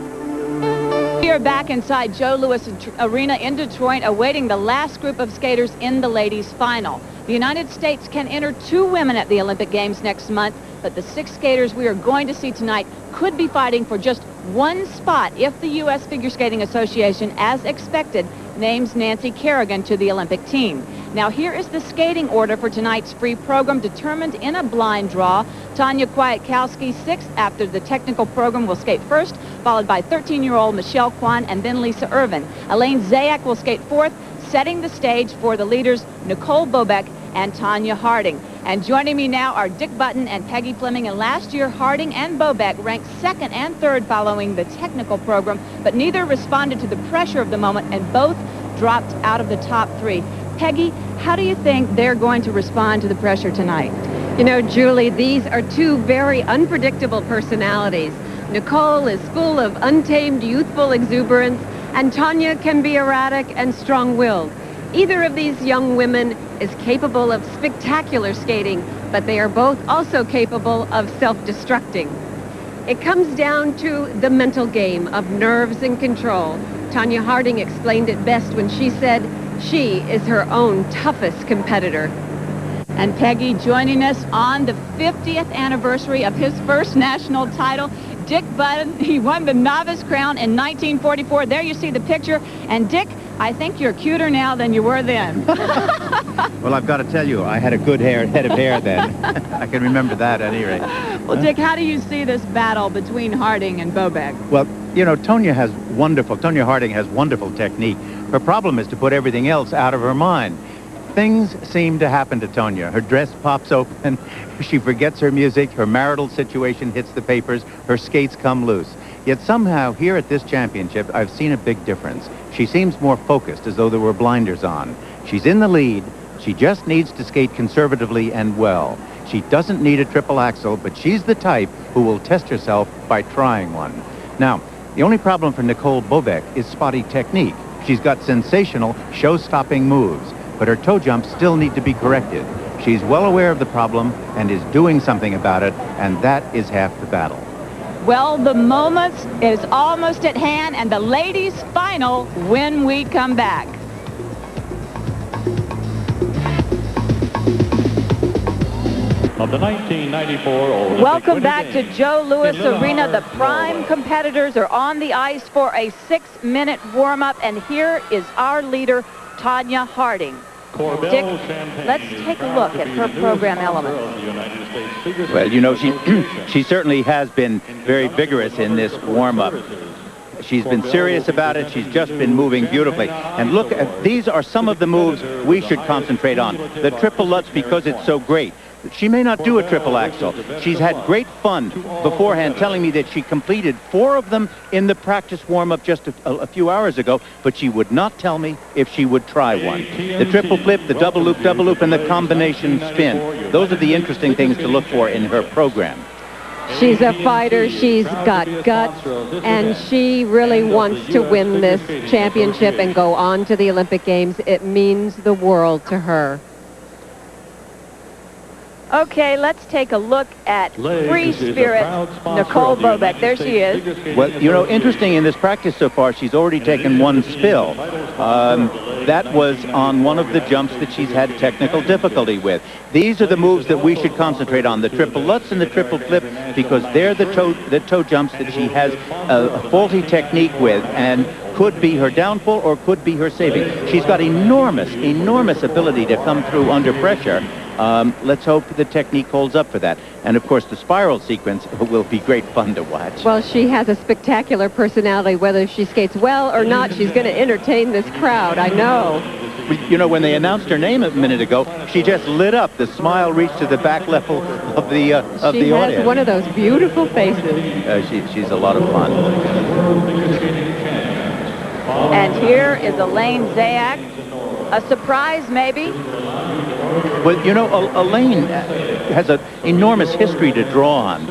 We are back inside Joe Louis Arena in Detroit, awaiting the last group of skaters in the ladies' final. The United States can enter 2 women at the Olympic Games next month, but the 6 skaters we are going to see tonight could be fighting for just 1 spot if the U.S. Figure Skating Association, as expected, names Nancy Kerrigan to the Olympic team. Now here is the skating order for tonight's free program, determined in a blind draw. Tonya Kwiatkowski, 6th after the technical program, will skate first, followed by 13-year-old Michelle Kwan and then Lisa Irvin. Elaine Zayak will skate 4th, setting the stage for the leaders Nicole Bobek and Tonya Harding. And joining me now are Dick Button and Peggy Fleming. And last year, Harding and Bobek ranked 2nd and 3rd following the technical program, but neither responded to the pressure of the moment, and both dropped out of the top 3. Peggy, how do you think they're going to respond to the pressure tonight? You know, Julie, these are 2 very unpredictable personalities. Nicole is full of untamed youthful exuberance, and Tonya can be erratic and strong-willed. Either of these young women is capable of spectacular skating, but they are both also capable of self-destructing. It comes down to the mental game of nerves and control. Tonya Harding explained it best when she said she is her own toughest competitor. And Peggy, joining us on the 50th anniversary of his first national title, Dick Button. He won the novice crown in 1944. There you see the picture. And Dick, I think you're cuter now than you were then. Well, I've got to tell you, I had a good head of hair then. I can remember that at any rate. Well, Dick, how do you see this battle between Harding and Bobek? Well, you know, Tonya Harding has wonderful technique. Her problem is to put everything else out of her mind. Things seem to happen to Tonya. Her dress pops open, she forgets her music, her marital situation hits the papers, her skates come loose. Yet somehow, here at this championship, I've seen a big difference. She seems more focused, as though there were blinders on. She's in the lead. She just needs to skate conservatively and well. She doesn't need a triple axel, but she's the type who will test herself by trying one. Now, the only problem for Nicole Bobek is spotty technique. She's got sensational, show-stopping moves, but her toe jumps still need to be corrected. She's well aware of the problem and is doing something about it, and that is half the battle. Well, the moment is almost at hand, and the ladies' final when we come back. of the 1994 Olympic Welcome Winter back to Games. Joe Louis In Lillehammer, Arena. The prime Norway. competitors are on the ice for a 6-minute warm-up, and here is our leader, Tonya Harding. Dick, let's take a look at her program elements. Well, you know, she certainly has been very vigorous in this warm-up. She's been serious about it. She's just been moving beautifully. And look, these are some of the moves we should concentrate on. The triple Lutz, because it's so great. She may not do a triple axel. She's had great fun beforehand telling me that she completed 4 of them in the practice warm-up just a few hours ago, but she would not tell me if she would try one. The triple flip, the double loop, and the combination spin. Those are the interesting things to look for in her program. She's a fighter, she's got guts, and she really wants to win this championship and go on to the Olympic Games. It means the world to her. Okay, let's take a look at free spirit Nicole Bobek. There she is. Well, you know, interesting in this practice so far, she's already taken 1 spill. That was on one of the jumps that she's had technical difficulty with. These are the moves that we should concentrate on, the triple Lutz and the triple flip, because they're the toe jumps that she has a faulty technique with, and could be her downfall or could be her saving. She's got enormous ability to come through under pressure. Let's hope the technique holds up for that. And of course, the spiral sequence will be great fun to watch. Well, she has a spectacular personality. Whether she skates well or not, she's going to entertain this crowd, I know. You know, when they announced her name a minute ago, she just lit up. The smile reached to the back level of the audience. She has one of those beautiful faces. She's a lot of fun. And here is Elaine Zayak. A surprise, maybe? Well, you know, Elaine has an enormous history to draw on.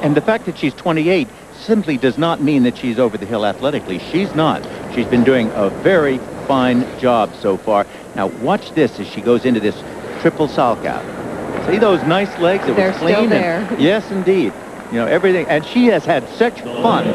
And the fact that she's 28 simply does not mean that she's over the hill athletically. She's not. She's been doing a very fine job so far. Now, watch this as she goes into this triple salchow. See those nice legs? It They're was clean. still there. And, yes, indeed. You know, everything. And she has had such fun,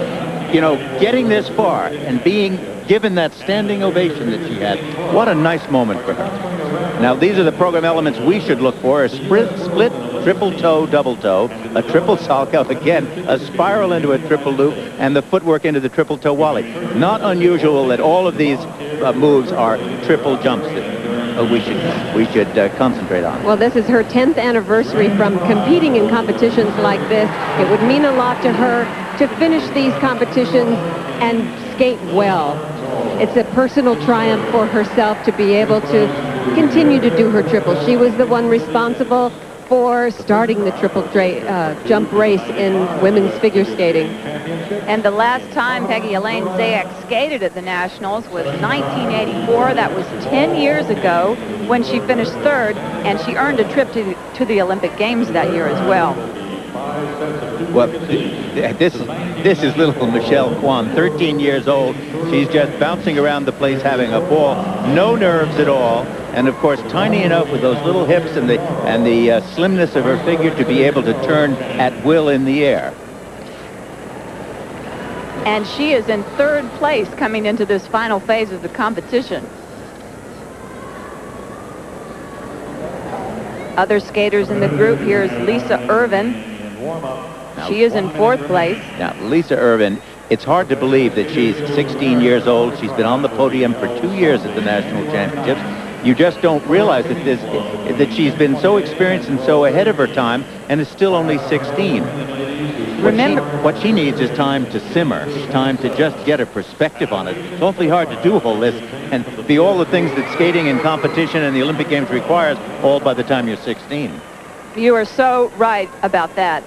you know, getting this far and being given that standing ovation that she had. What a nice moment for her. Now, these are the program elements we should look for: a split, triple toe, double toe, a triple salchow, again, a spiral into a triple loop, and the footwork into the triple toe wally. Not unusual that all of these moves are triple jumps that we should concentrate on. Well, this is her 10th anniversary from competing in competitions like this. It would mean a lot to her to finish these competitions and skate well. It's a personal triumph for herself to be able to continue to do her triple. She was the one responsible for starting the triple jump race in women's figure skating. And the last time Peggy Elaine Zayak skated at the Nationals was 1984. That was 10 years ago when she finished 3rd, and she earned a trip to the Olympic Games that year as well. Well, this is little Michelle Kwan, 13 years old. She's just bouncing around the place having a ball. No nerves at all. And of course, tiny enough with those little hips and the slimness of her figure to be able to turn at will in the air. And she is in 3rd place coming into this final phase of the competition. Other skaters in the group, here's Lisa Irvin. She is in 4th place. Now, Lisa Irvin, it's hard to believe that she's 16 years old. She's been on the podium for 2 years at the National Championships. You just don't realize that she's been so experienced and so ahead of her time and is still only 16. Remember, what she needs is time to simmer, time to just get a perspective on it. It's awfully hard to do all this and be all the things that skating and competition and the Olympic Games requires, all by the time you're 16. You are so right about that.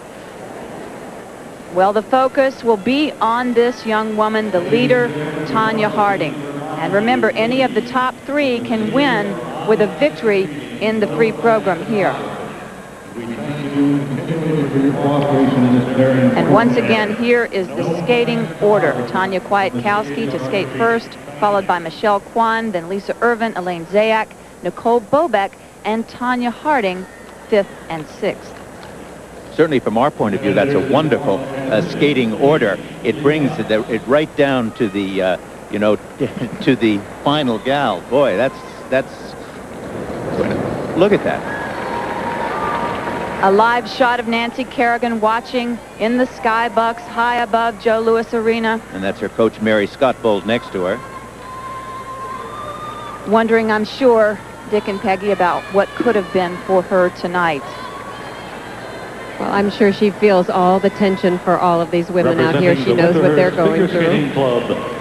Well, the focus will be on this young woman, the leader, Tonya Harding. And remember, any of the top 3 can win with a victory in the free program here. And once again, here is the skating order. Tonya Kwiatkowski to skate first, followed by Michelle Kwan, then Lisa Irvin, Elaine Zayak, Nicole Bobek, and Tonya Harding, 5th and 6th. Certainly from our point of view, that's a wonderful skating order. It brings it right down to the, you know, to the final gal. Boy, that's, look at that. A live shot of Nancy Kerrigan watching in the skybox high above Joe Louis Arena. And that's her coach, Mary Scott Bold, next to her. Wondering, I'm sure, Dick and Peggy, about what could have been for her tonight. Well, I'm sure she feels all the tension for all of these women out here. She knows what they're going through.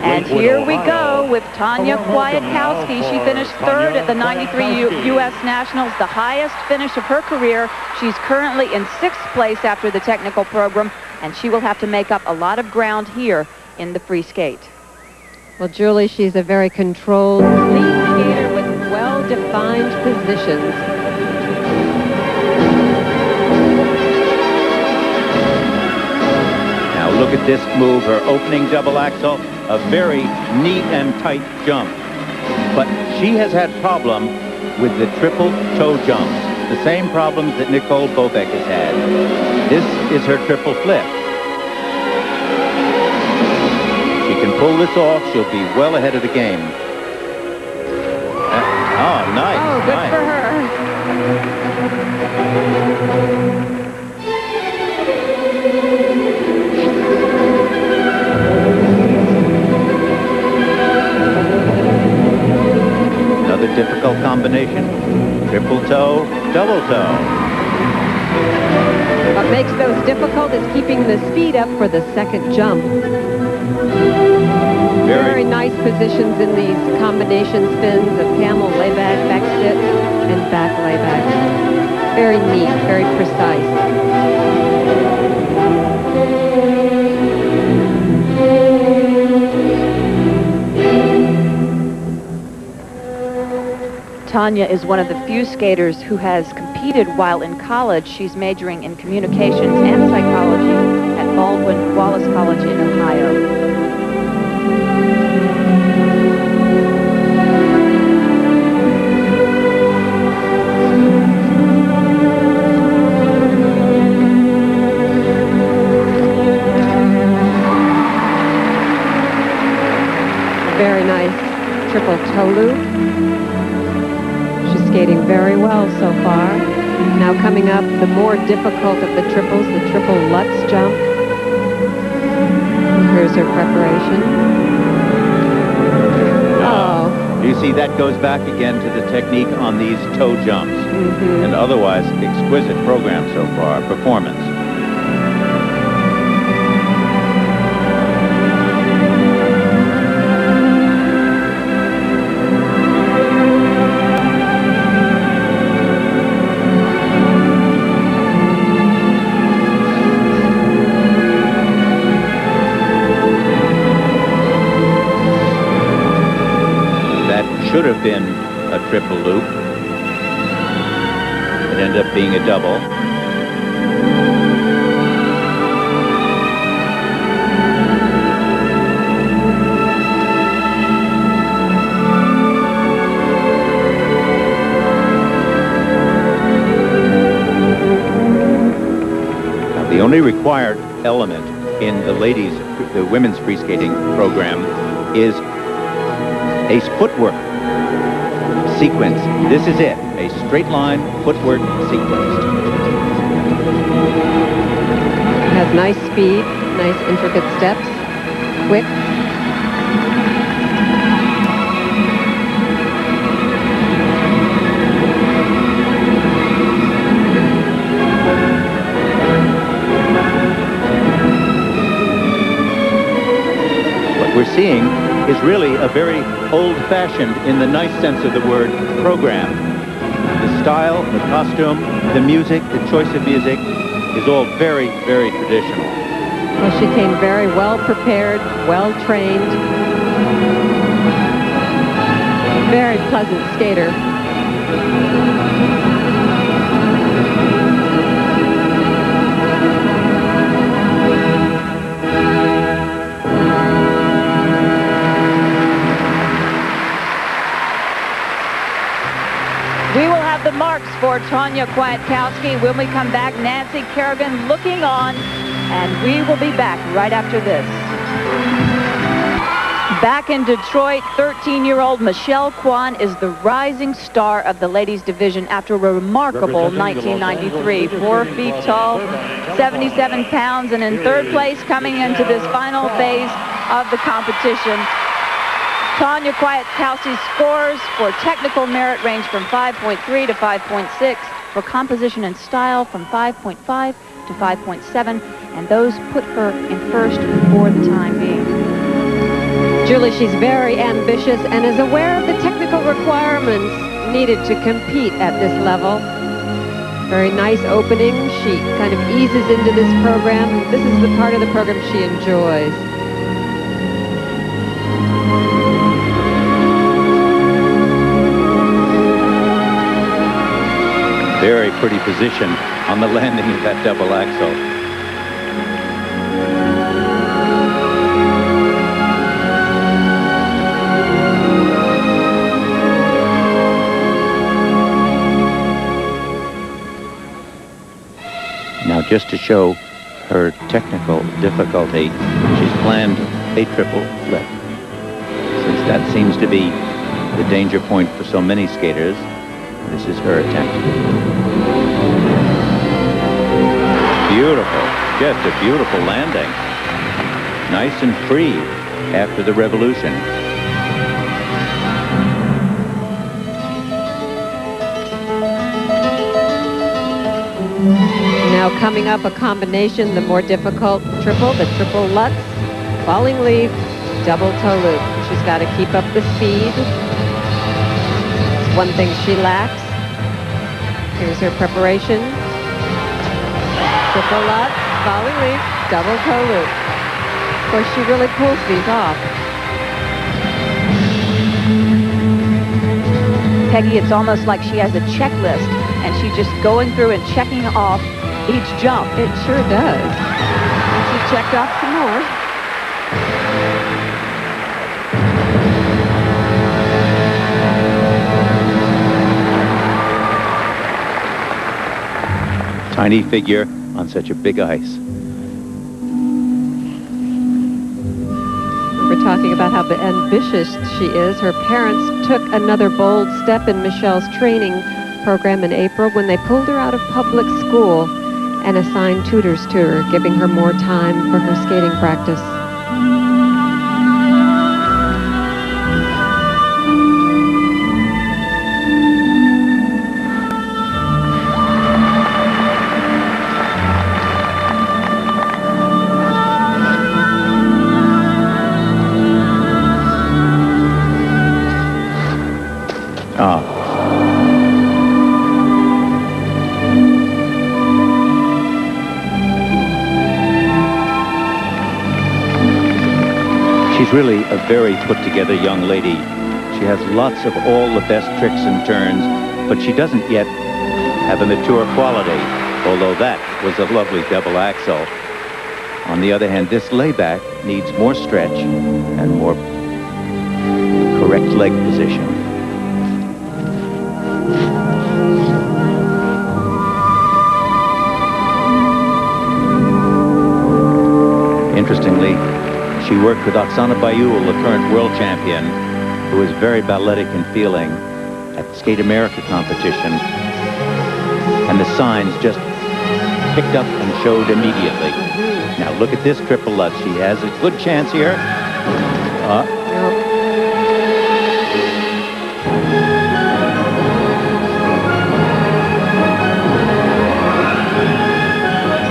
And here we go with Tonya Kwiatkowski. She finished third at the 93 U.S. Nationals, the highest finish of her career. She's currently in 6th place after the technical program, and she will have to make up a lot of ground here in the free skate. Well, Julie, she's a very controlled, clean skater with well-defined positions. Now look at this move, her opening double axel, a very neat and tight jump. But she has had problem with the triple toe jumps, the same problems that Nicole Bobek has had. This is her triple flip. She can pull this off, she'll be well ahead of the game. Oh, nice. Oh, good nice. for her. Another difficult combination. Triple toe, double toe. What makes those difficult is keeping the speed up for the second jump. Very nice positions in these combination spins of camel layback, back sit, and back layback. Very neat, very precise. Tonya is one of the few skaters who has competed while in college. She's majoring in communications and psychology at Baldwin Wallace College in Ohio. Very nice triple toe loop. She's skating very well so far. Now coming up, the more difficult of the triples, the triple Lutz jump. Here's her preparation. Oh. You see, that goes back again to the technique on these toe jumps. And otherwise, exquisite program so far, performance. Should have been a triple loop. It ended up being a double. Now, the only required element in the women's free skating program is a footwork sequence. This is it, a straight line footwork sequence. Has nice speed, nice intricate steps, quick. What we're seeing is really a very old-fashioned, in the nice sense of the word, program. The style, the costume, the music, the choice of music is all very, very traditional. Well, she came very well prepared, well trained. Very pleasant skater. We will have the marks for Tonya Kwiatkowski. When we come back, Nancy Kerrigan looking on, and we will be back right after this. Back in Detroit, 13-year-old Michelle Kwan is the rising star of the ladies division after a remarkable 1993. 4 feet tall, 77 pounds, and in third place coming into this final phase of the competition. Tonya Kwiatkowski's scores for technical merit range from 5.3 to 5.6, for composition and style from 5.5 to 5.7, and those put her in first for the time being. Julie, she's very ambitious and is aware of the technical requirements needed to compete at this level. Very nice opening. She kind of eases into this program. This is the part of the program she enjoys. Very pretty position on the landing of that double axel. Now, just to show her technical difficulty, she's planned a triple flip. Since that seems to be the danger point for so many skaters, this is her attempt. Beautiful, just a beautiful landing. Nice and free after the revolution. Now coming up, a combination, the more difficult triple, the triple Lutz, falling leaf, double toe loop. She's got to keep up the speed. It's one thing she lacks. Here's her preparation. Triple Lutz, falling leaf, double toe loop. Of course, she really pulls these off. Peggy, it's almost like she has a checklist, and she's just going through and checking off each jump. It sure does. She checked off some more. Tiny figure on such a big ice. We're talking about how ambitious she is. Her parents took another bold step in Michelle's training program in April when they pulled her out of public school and assigned tutors to her, giving her more time for her skating practice. She's really a very put-together young lady. She has lots of all the best tricks and turns, but she doesn't yet have a mature quality, although that was a lovely double axel. On the other hand, this layback needs more stretch and more correct leg position. Interestingly, she worked with Oksana Bayul, the current world champion, who is very balletic in feeling at the Skate America competition. And the signs just picked up and showed immediately. Now look at this triple Lutz. She has a good chance here.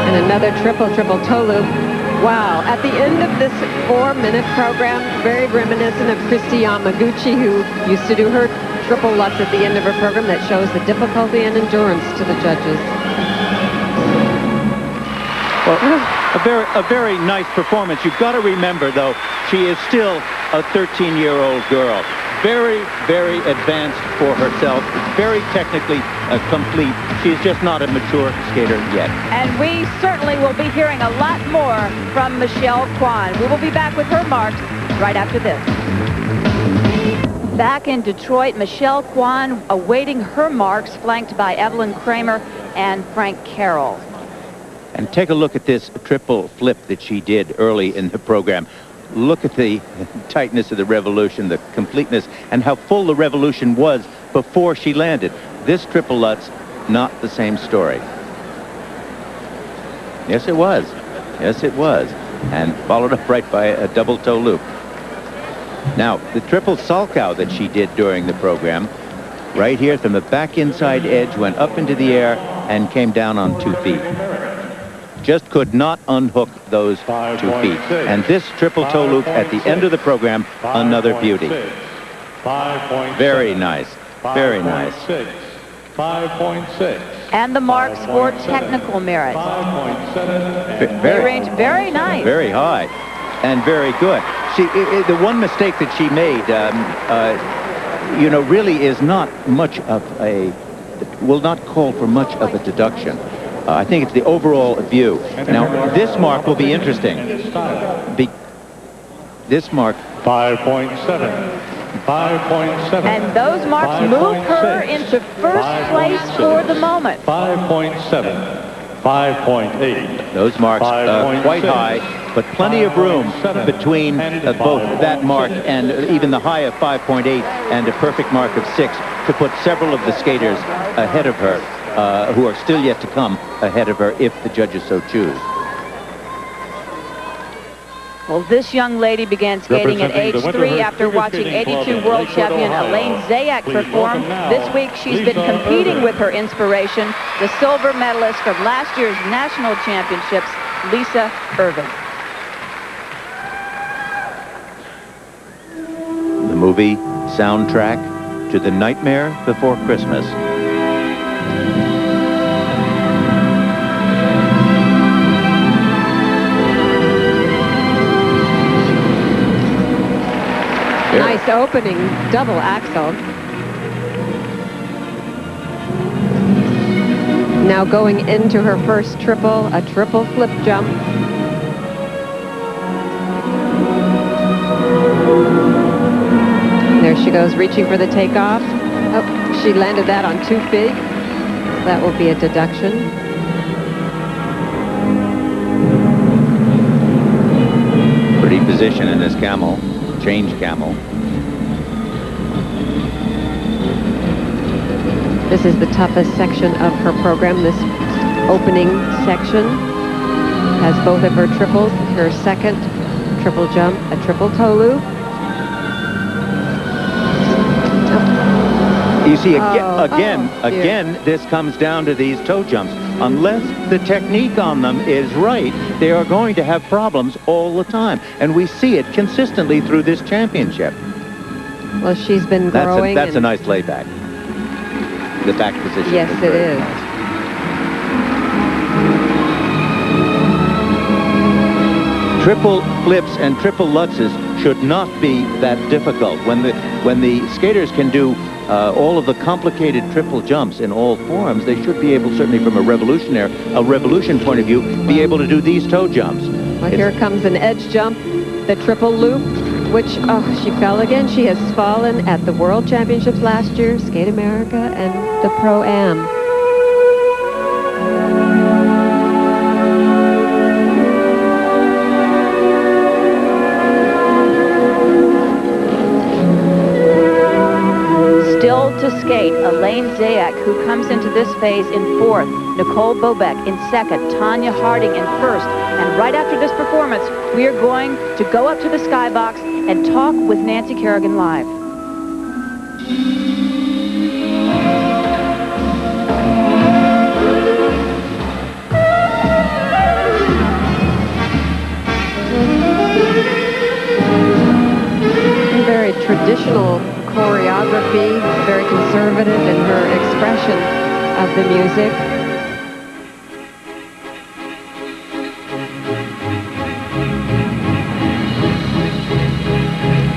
And another triple toe loop. Wow, at the end of this 4-minute program, very reminiscent of Christy Yamaguchi, who used to do her triple Lutz at the end of her program. That shows the difficulty and endurance to the judges. Well, a very nice performance. You've got to remember, though, she is still a 13-year-old girl. Very, very advanced for herself, very technically complete. She's just not a mature skater yet. And we certainly will be hearing a lot more from Michelle Kwan. We will be back with her marks right after this. Back in Detroit, Michelle Kwan awaiting her marks, flanked by Evelyn Kramer and Frank Carroll. And take a look at this triple flip that she did early in the program. look at the tightness of the revolution, the completeness, and how full the revolution was before she landed. This triple Lutz, not the same story. Yes, it was. Yes, it was. And followed up right by a double toe loop. Now, the triple Salchow that she did during the program, right here from the back inside edge, went up into the air and came down on 2 feet. Just could not unhook those 2 feet. And this triple toe loop at the end of the program, another beauty. Very nice. Very nice. 5.6. And the marks for technical merit. They range very nice. Very high and very good. She, the one mistake that she made, you know, really is not much of a, will not call for much of a deduction. I think it's the overall view. Now, this mark will be interesting. This mark. 5.7. 5.7. And those marks move her into first place for the moment. 5.7. 5.8. Those marks quite high, but plenty of room between both that mark and even the high of 5.8 and a perfect mark of 6 to put several of the skaters ahead of her, who are still yet to come ahead of her if the judges so choose. Well, this young lady began skating at age 3 after watching 82 World Champion Elaine Zayak perform. This week, she's been competing with her inspiration, the silver medalist from last year's national championships, Lisa Irvin. The movie soundtrack to The Nightmare Before Christmas. Nice opening double axel. Now going into her first triple, a triple flip jump. There she goes, reaching for the takeoff. Oh, she landed that on 2 feet. That will be a deduction. Pretty position in this camel. Change camel. This is the toughest section of her program. This opening section has both of her triples. Her second triple jump, a triple toe loop. You see, again, this comes down to these toe jumps. Unless the technique on them is right, they are going to have problems all the time. And we see it consistently through this championship. Well, she's been growing. That's a nice layback. The back position. Yes, it is. Nice. Triple flips and triple lutzes should not be that difficult. When the skaters can do all of the complicated triple jumps in all forms, they should be able, certainly from a revolution point of view, be able to do these toe jumps. Well, here comes an edge jump, the triple loop, which, oh, she fell again. She has fallen at the World Championships last year, Skate America, and the Pro-Am. Still to skate, Elaine Zayak, who comes into this phase in 4th, Nicole Bobek in 2nd, Tonya Harding in 1st. And right after this performance, we are going to go up to the skybox and talk with Nancy Kerrigan live. Very traditional choreography, very conservative in her expression of the music.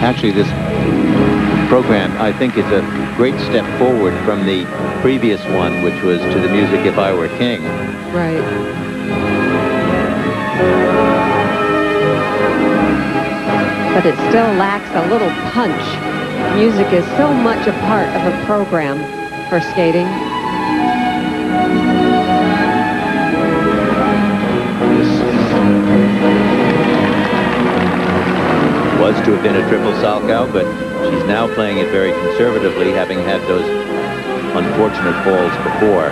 Actually, this program, I think, is a great step forward from the previous one, which was To the Music If I Were King. Right. But it still lacks a little punch. Music is so much a part of a program for skating. Was to have been a triple Salchow, but she's now playing it very conservatively, having had those unfortunate falls before.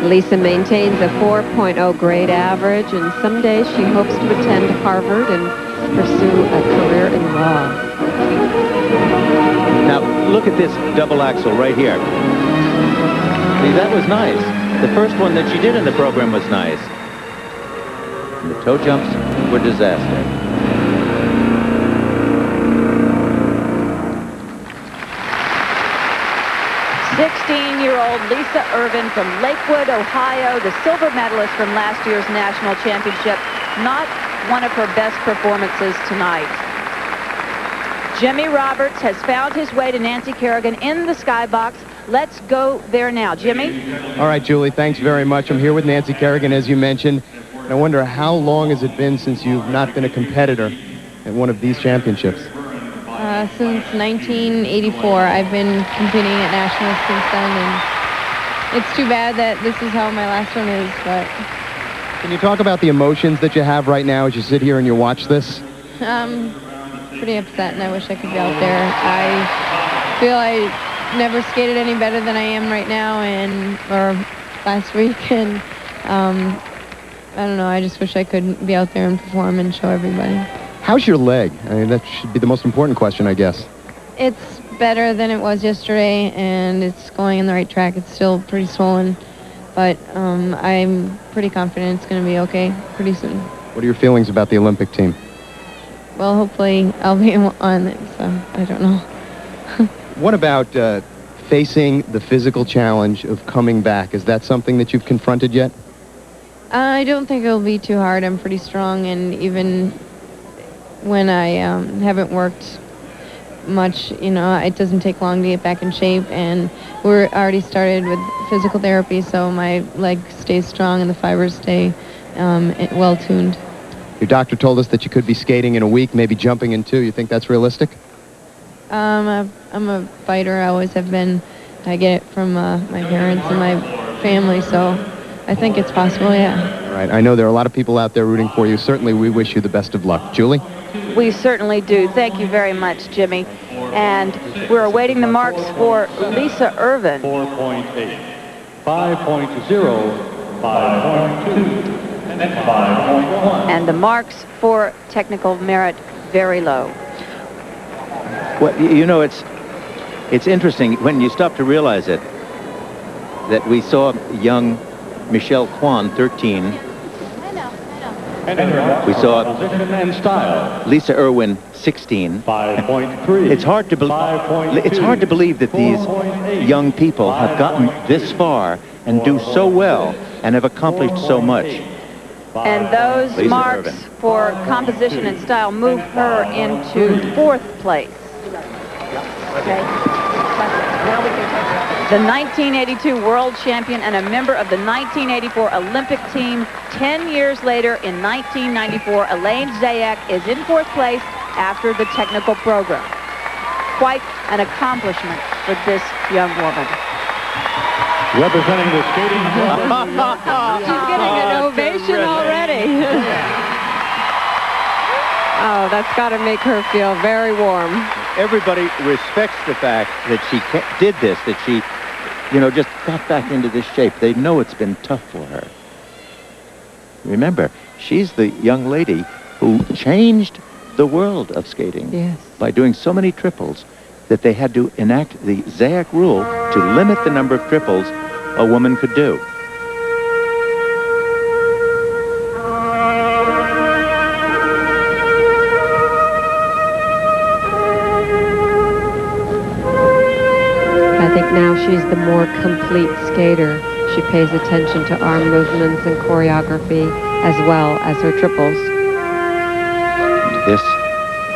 Lisa maintains a 4.0 grade average, and someday she hopes to attend Harvard and pursue a career in law. Now, look at this double axel right here. See, that was nice. The first one that she did in the program was nice. And the toe jumps were disaster. Year-old Lisa Irvin from Lakewood, Ohio, the silver medalist from last year's national championship. Not one of her best performances tonight. Jimmy Roberts has found his way to Nancy Kerrigan in the skybox. Let's go there now. Jimmy? All right, Julie, thanks very much. I'm here with Nancy Kerrigan, as you mentioned. And I wonder, how long has it been since you've not been a competitor at one of these championships? Since 1984. I've been competing at nationals since then, and it's too bad that this is how my last one is, but... Can you talk about the emotions that you have right now as you sit here and you watch this? I'm pretty upset, and I wish I could be out there. I feel I never skated any better than I am right now, or last week, and I don't know, I just wish I could be out there and perform and show everybody. How's your leg? I mean, that should be the most important question, I guess. It's better than it was yesterday, and it's going in the right track. It's still pretty swollen, but I'm pretty confident it's going to be okay pretty soon. What are your feelings about the Olympic team? Well, hopefully I'll be on it, so I don't know. What about facing the physical challenge of coming back? Is that something that you've confronted yet? I don't think it'll be too hard. I'm pretty strong, and even when I haven't worked much, you know, it doesn't take long to get back in shape, and we're already started with physical therapy, so my leg stays strong and the fibers stay well tuned. Your doctor told us that you could be skating in a week, maybe jumping in 2. You think that's realistic? I'm a fighter. I always have been. I get it from my parents and my family, so I think it's possible, yeah. All right. I know there are a lot of people out there rooting for you. Certainly, we wish you the best of luck. Julie? We certainly do. Thank you very much, Jimmy. And we're awaiting the marks for Lisa Irvin. 4.8, 5.0, 5.2, and 5.1. And the marks for technical merit very low. Well, you know, it's interesting when you stop to realize it, that we saw young Michelle Kwan, 13. We saw Lisa Irwin, 16. 5.3. It's hard to believe that these young people have gotten this far and do so well and have accomplished so much. And those Lisa marks Irvin. for composition and style move her into 4th place. Okay. The 1982 world champion and a member of the 1984 Olympic team. 10 years later, in 1994, Elaine Zayak is in 4th place after the technical program. Quite an accomplishment for this young woman. Representing the skating club. She's getting an ovation already. Oh, that's got to make her feel very warm. Everybody respects the fact that she did this, that she, you know, just got back into this shape. They know it's been tough for her. Remember, she's the young lady who changed the world of skating by doing so many triples that they had to enact the Zayak rule to limit the number of triples a woman could do. I think now she's the more complete skater. She pays attention to arm movements and choreography as well as her triples. This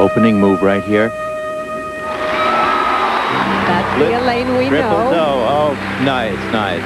opening move right here. That's the Elaine we Triple know. no. Oh, nice, nice.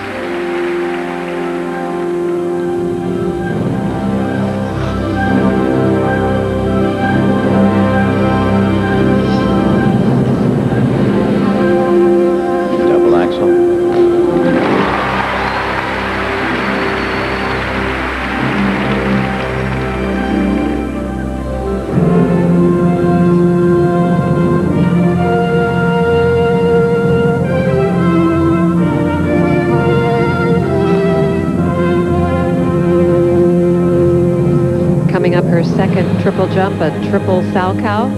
coming up her second triple jump, a triple salchow.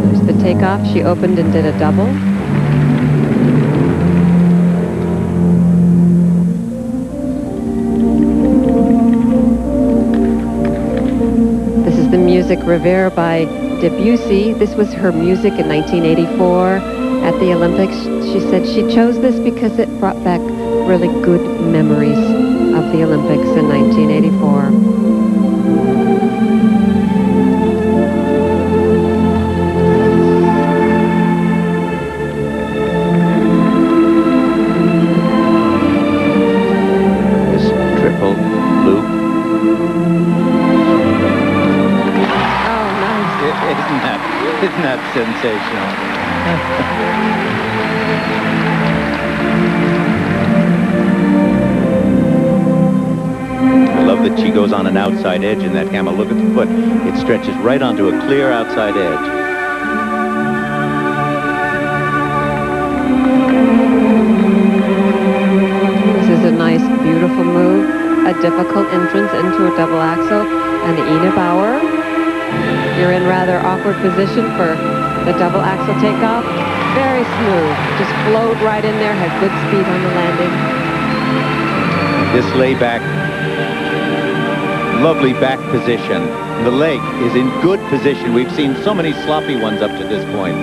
There's the takeoff. She opened and did a double. This is the music Revere by Debussy. This was her music in 1984 at the Olympics. She said she chose this because it brought back really good memories of the Olympics in 1984. This triple loop. Oh, nice. Isn't that sensational? I love that she goes on an outside edge in that camel. Look at the foot. It stretches right onto a clear outside edge. This is a nice, beautiful move. A difficult entrance into a double axel. And Ina Bauer, you're in rather awkward position for the double axel takeoff. Very smooth. Just flowed right in there. Had good speed on the landing. This layback, lovely back position. The leg is in good position. We've seen so many sloppy ones up to this point.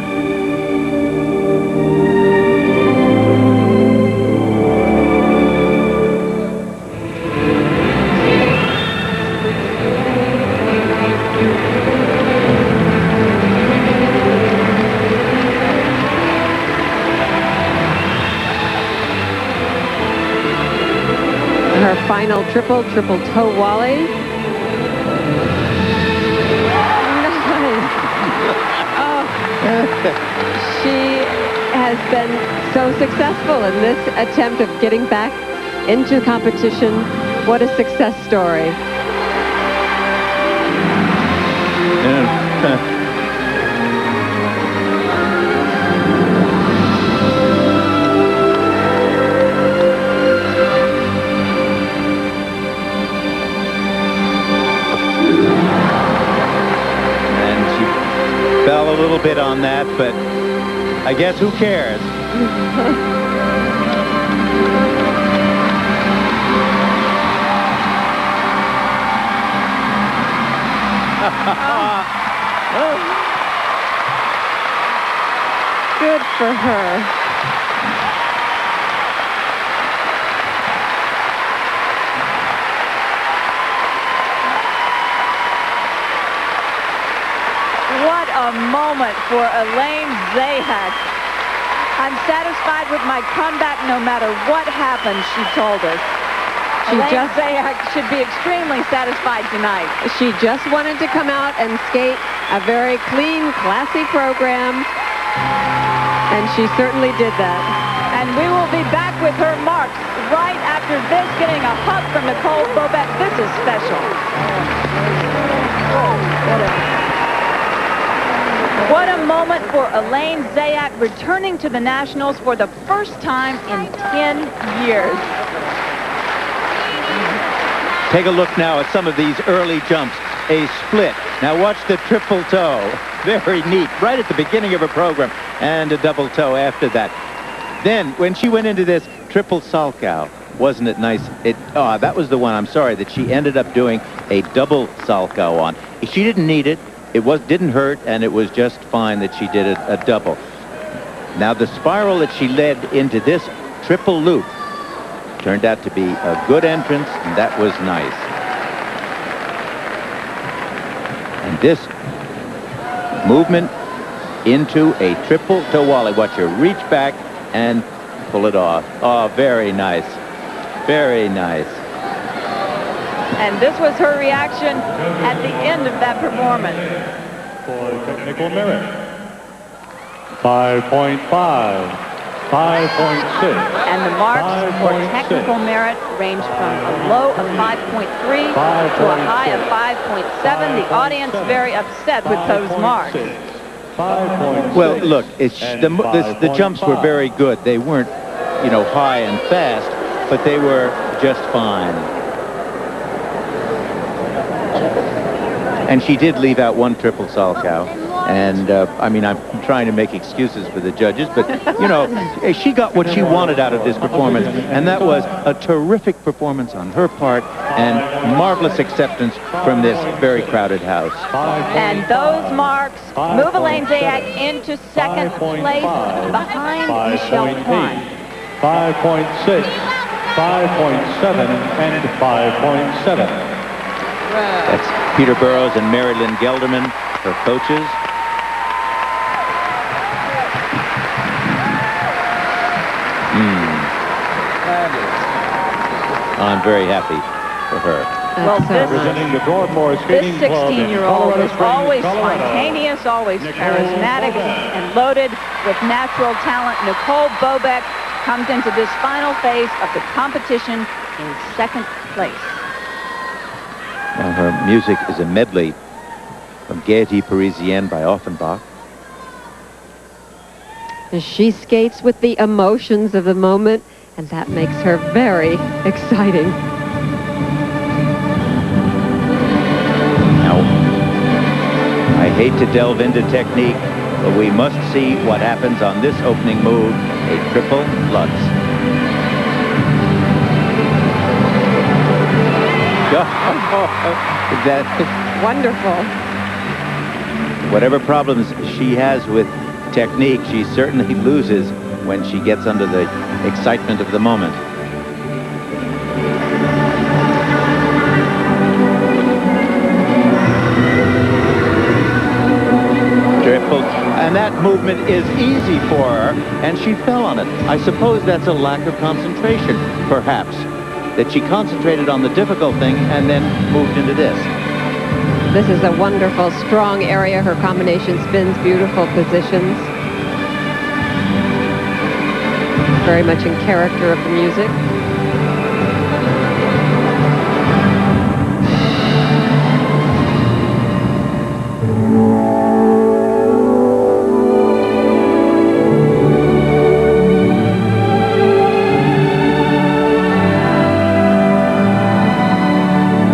Her final triple toe wally. Nice. Oh, she has been so successful in this attempt of getting back into competition. What a success story. Fell a little bit on that, but I guess who cares? Good for her. What a moment for Elaine Zayak. I'm satisfied with my comeback no matter what happens, she told us. Elaine Zayak should be extremely satisfied tonight. She just wanted to come out and skate a very clean, classy program, and she certainly did that. And we will be back with her marks right after this, getting a hug from Nicole Bobek. This is special. What a moment for Elaine Zayak, returning to the Nationals for the first time in 10 years. Take a look now at some of these early jumps. A split. Now watch the triple toe. Very neat. Right at the beginning of her program. And a double toe after that. Then, when she went into this triple salchow, wasn't it nice? That was the one, I'm sorry, that she ended up doing a double salchow on. She didn't need it. It didn't hurt, and it was just fine that she did a double. Now, the spiral that she led into this triple loop turned out to be a good entrance, and that was nice. And this movement into a triple toe wally. Watch her reach back and pull it off. Oh, very nice. Very nice. And this was her reaction at the end of that performance. For technical merit, 5.5, 5.6. And the marks for technical merit range from a low of 5.3 to a high of 5.7. The audience very upset with those marks. Well, look, the jumps were very good. They weren't, high and fast, but they were just fine. And she did leave out one triple Salchow. And, I mean, I'm trying to make excuses for the judges, but, you know, she got what she wanted out of this performance, and that was a terrific performance on her part and marvelous acceptance from this very crowded house. And those marks move Elaine Zayak into second place behind Michelle Kwan. 5.6, 5.7, and 5.7. That's Peter Burrows and Mary Lynn Gelderman, her coaches. I'm very happy for her. Well, Representing the Broadmoor Skating this Club in 16-year-old Colorado is Springs, always Colorado. spontaneous, always charismatic, and loaded with natural talent. Nicole Bobek comes into this final phase of the competition in second place. Now her music is a medley from Gaieté Parisienne by Offenbach. She skates with the emotions of the moment, and that makes her very exciting. Now, I hate to delve into technique, but we must see what happens on this opening move, a triple Lutz. That wonderful. Whatever problems she has with technique, she certainly loses when she gets under the excitement of the moment. Triple, and that movement is easy for her, and she fell on it. I suppose that's a lack of concentration, perhaps, that she concentrated on the difficult thing and then moved into this. This is a wonderful, strong area. Her combination spins, beautiful positions. Very much in character of the music.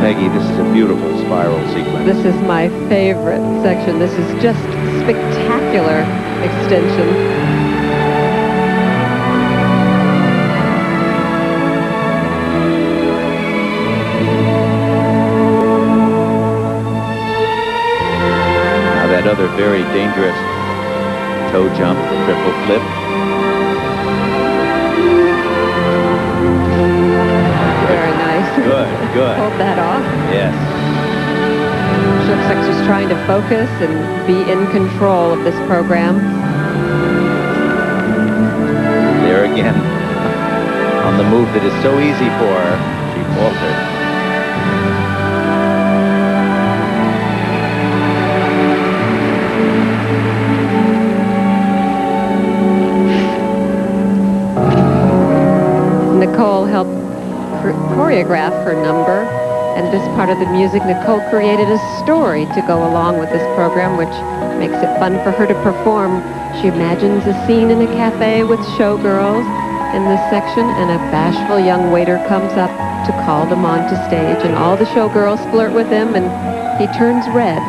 Peggy, this is a beautiful spiral sequence. This is my favorite section. This is just spectacular extension. Another very dangerous toe jump, triple flip. Very nice. Good, good. Pulled that off. Yes. She looks like she's trying to focus and be in control of this program. There again, on the move that is so easy for her, she faltered. Nicole helped choreograph her number, and this part of the music, Nicole created a story to go along with this program, which makes it fun for her to perform. She imagines a scene in a cafe with showgirls in this section, and a bashful young waiter comes up to call them onto stage, and all the showgirls flirt with him, and he turns red.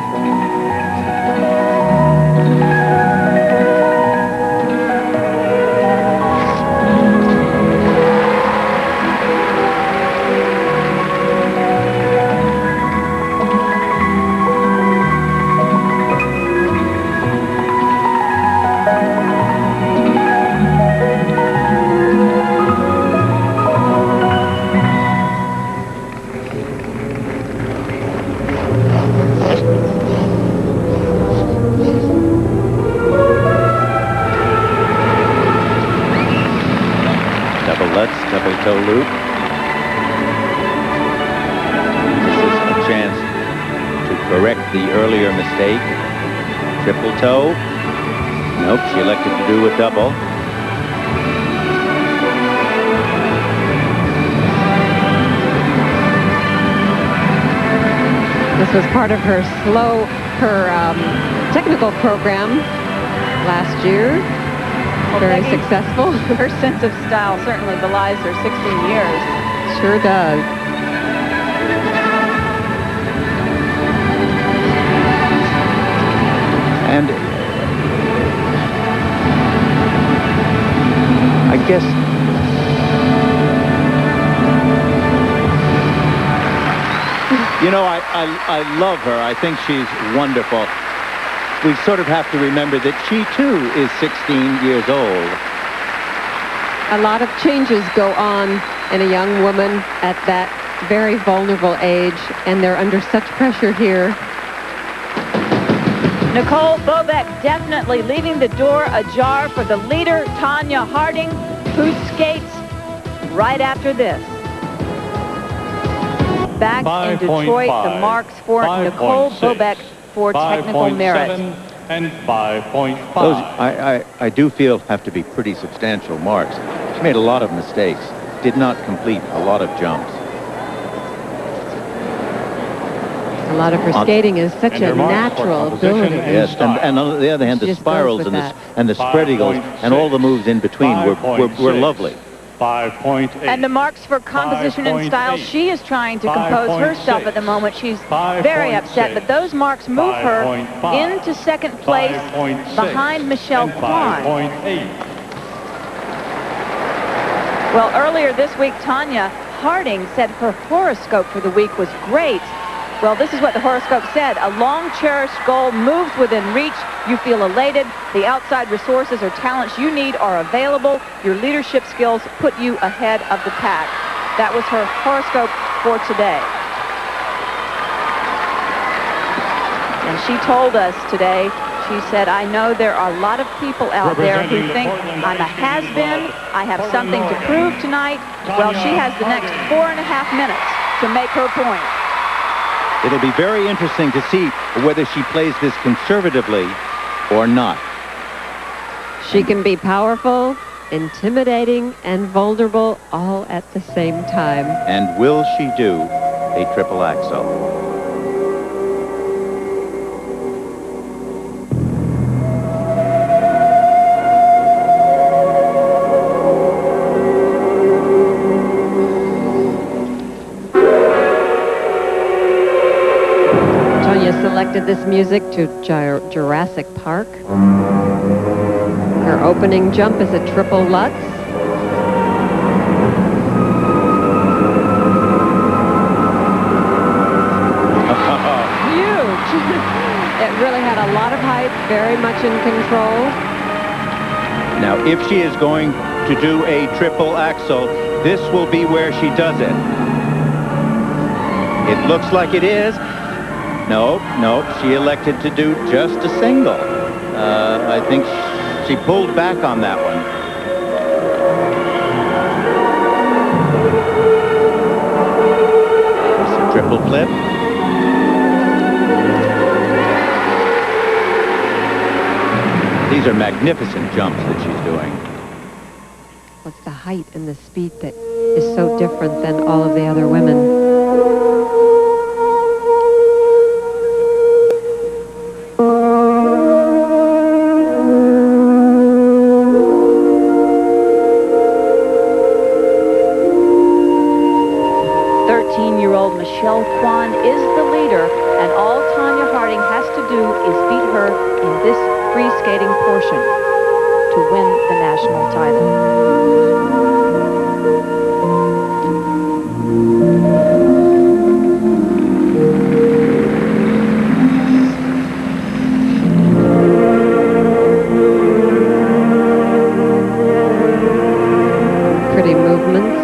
Double toe loop. This is a chance to correct the earlier mistake. Triple toe. Nope, she elected to do a double. This was part of her technical program last year. Well, Very Peggy, successful. Her sense of style certainly belies her 16 years. Sure does. And I guess you know, I love her. I think she's wonderful. We sort of have to remember that she too is 16 years old. A lot of changes go on in a young woman at that very vulnerable age, and they're under such pressure here. Nicole Bobek definitely leaving the door ajar for the leader, Tonya Harding, who skates right after this. Back in Detroit, the marks for Nicole Bobek for technical merit. And 5.5. Those, I do feel, have to be pretty substantial marks. She made a lot of mistakes, did not complete a lot of jumps. A lot of her skating is such a natural ability. Yes, and on the other hand, the spirals and the spread eagles and all the moves in between were lovely. 5.8. And the marks for composition and style, she is trying to compose herself at the moment. She's very upset, but those marks move her into second place behind Michelle Kwan. Well, earlier this week, Tonya Harding said her horoscope for the week was great. Well, this is what the horoscope said. A long-cherished goal moves within reach. You feel elated. The outside resources or talents you need are available. Your leadership skills put you ahead of the pack. That was her horoscope for today. And she told us today, she said, I know there are a lot of people out there who think I'm a has-been. I have something to prove tonight. Well, she has the next 4.5 minutes to make her point. It'll be very interesting to see whether she plays this conservatively or not. She can be powerful, intimidating, and vulnerable all at the same time. And will she do a triple axel? Selected this music to Jurassic Park. Her opening jump is a triple Lutz. Huge! It really had a lot of height, very much in control. Now, if she is going to do a triple axel, this will be where she does it. It looks like it is. No, she elected to do just a single. I think she pulled back on that one. There's a triple flip. These are magnificent jumps that she's doing. What's the height and the speed that is so different than all of the other women? Michelle Kwan is the leader, and all Tonya Harding has to do is beat her in this free skating portion to win the national title. Pretty movements.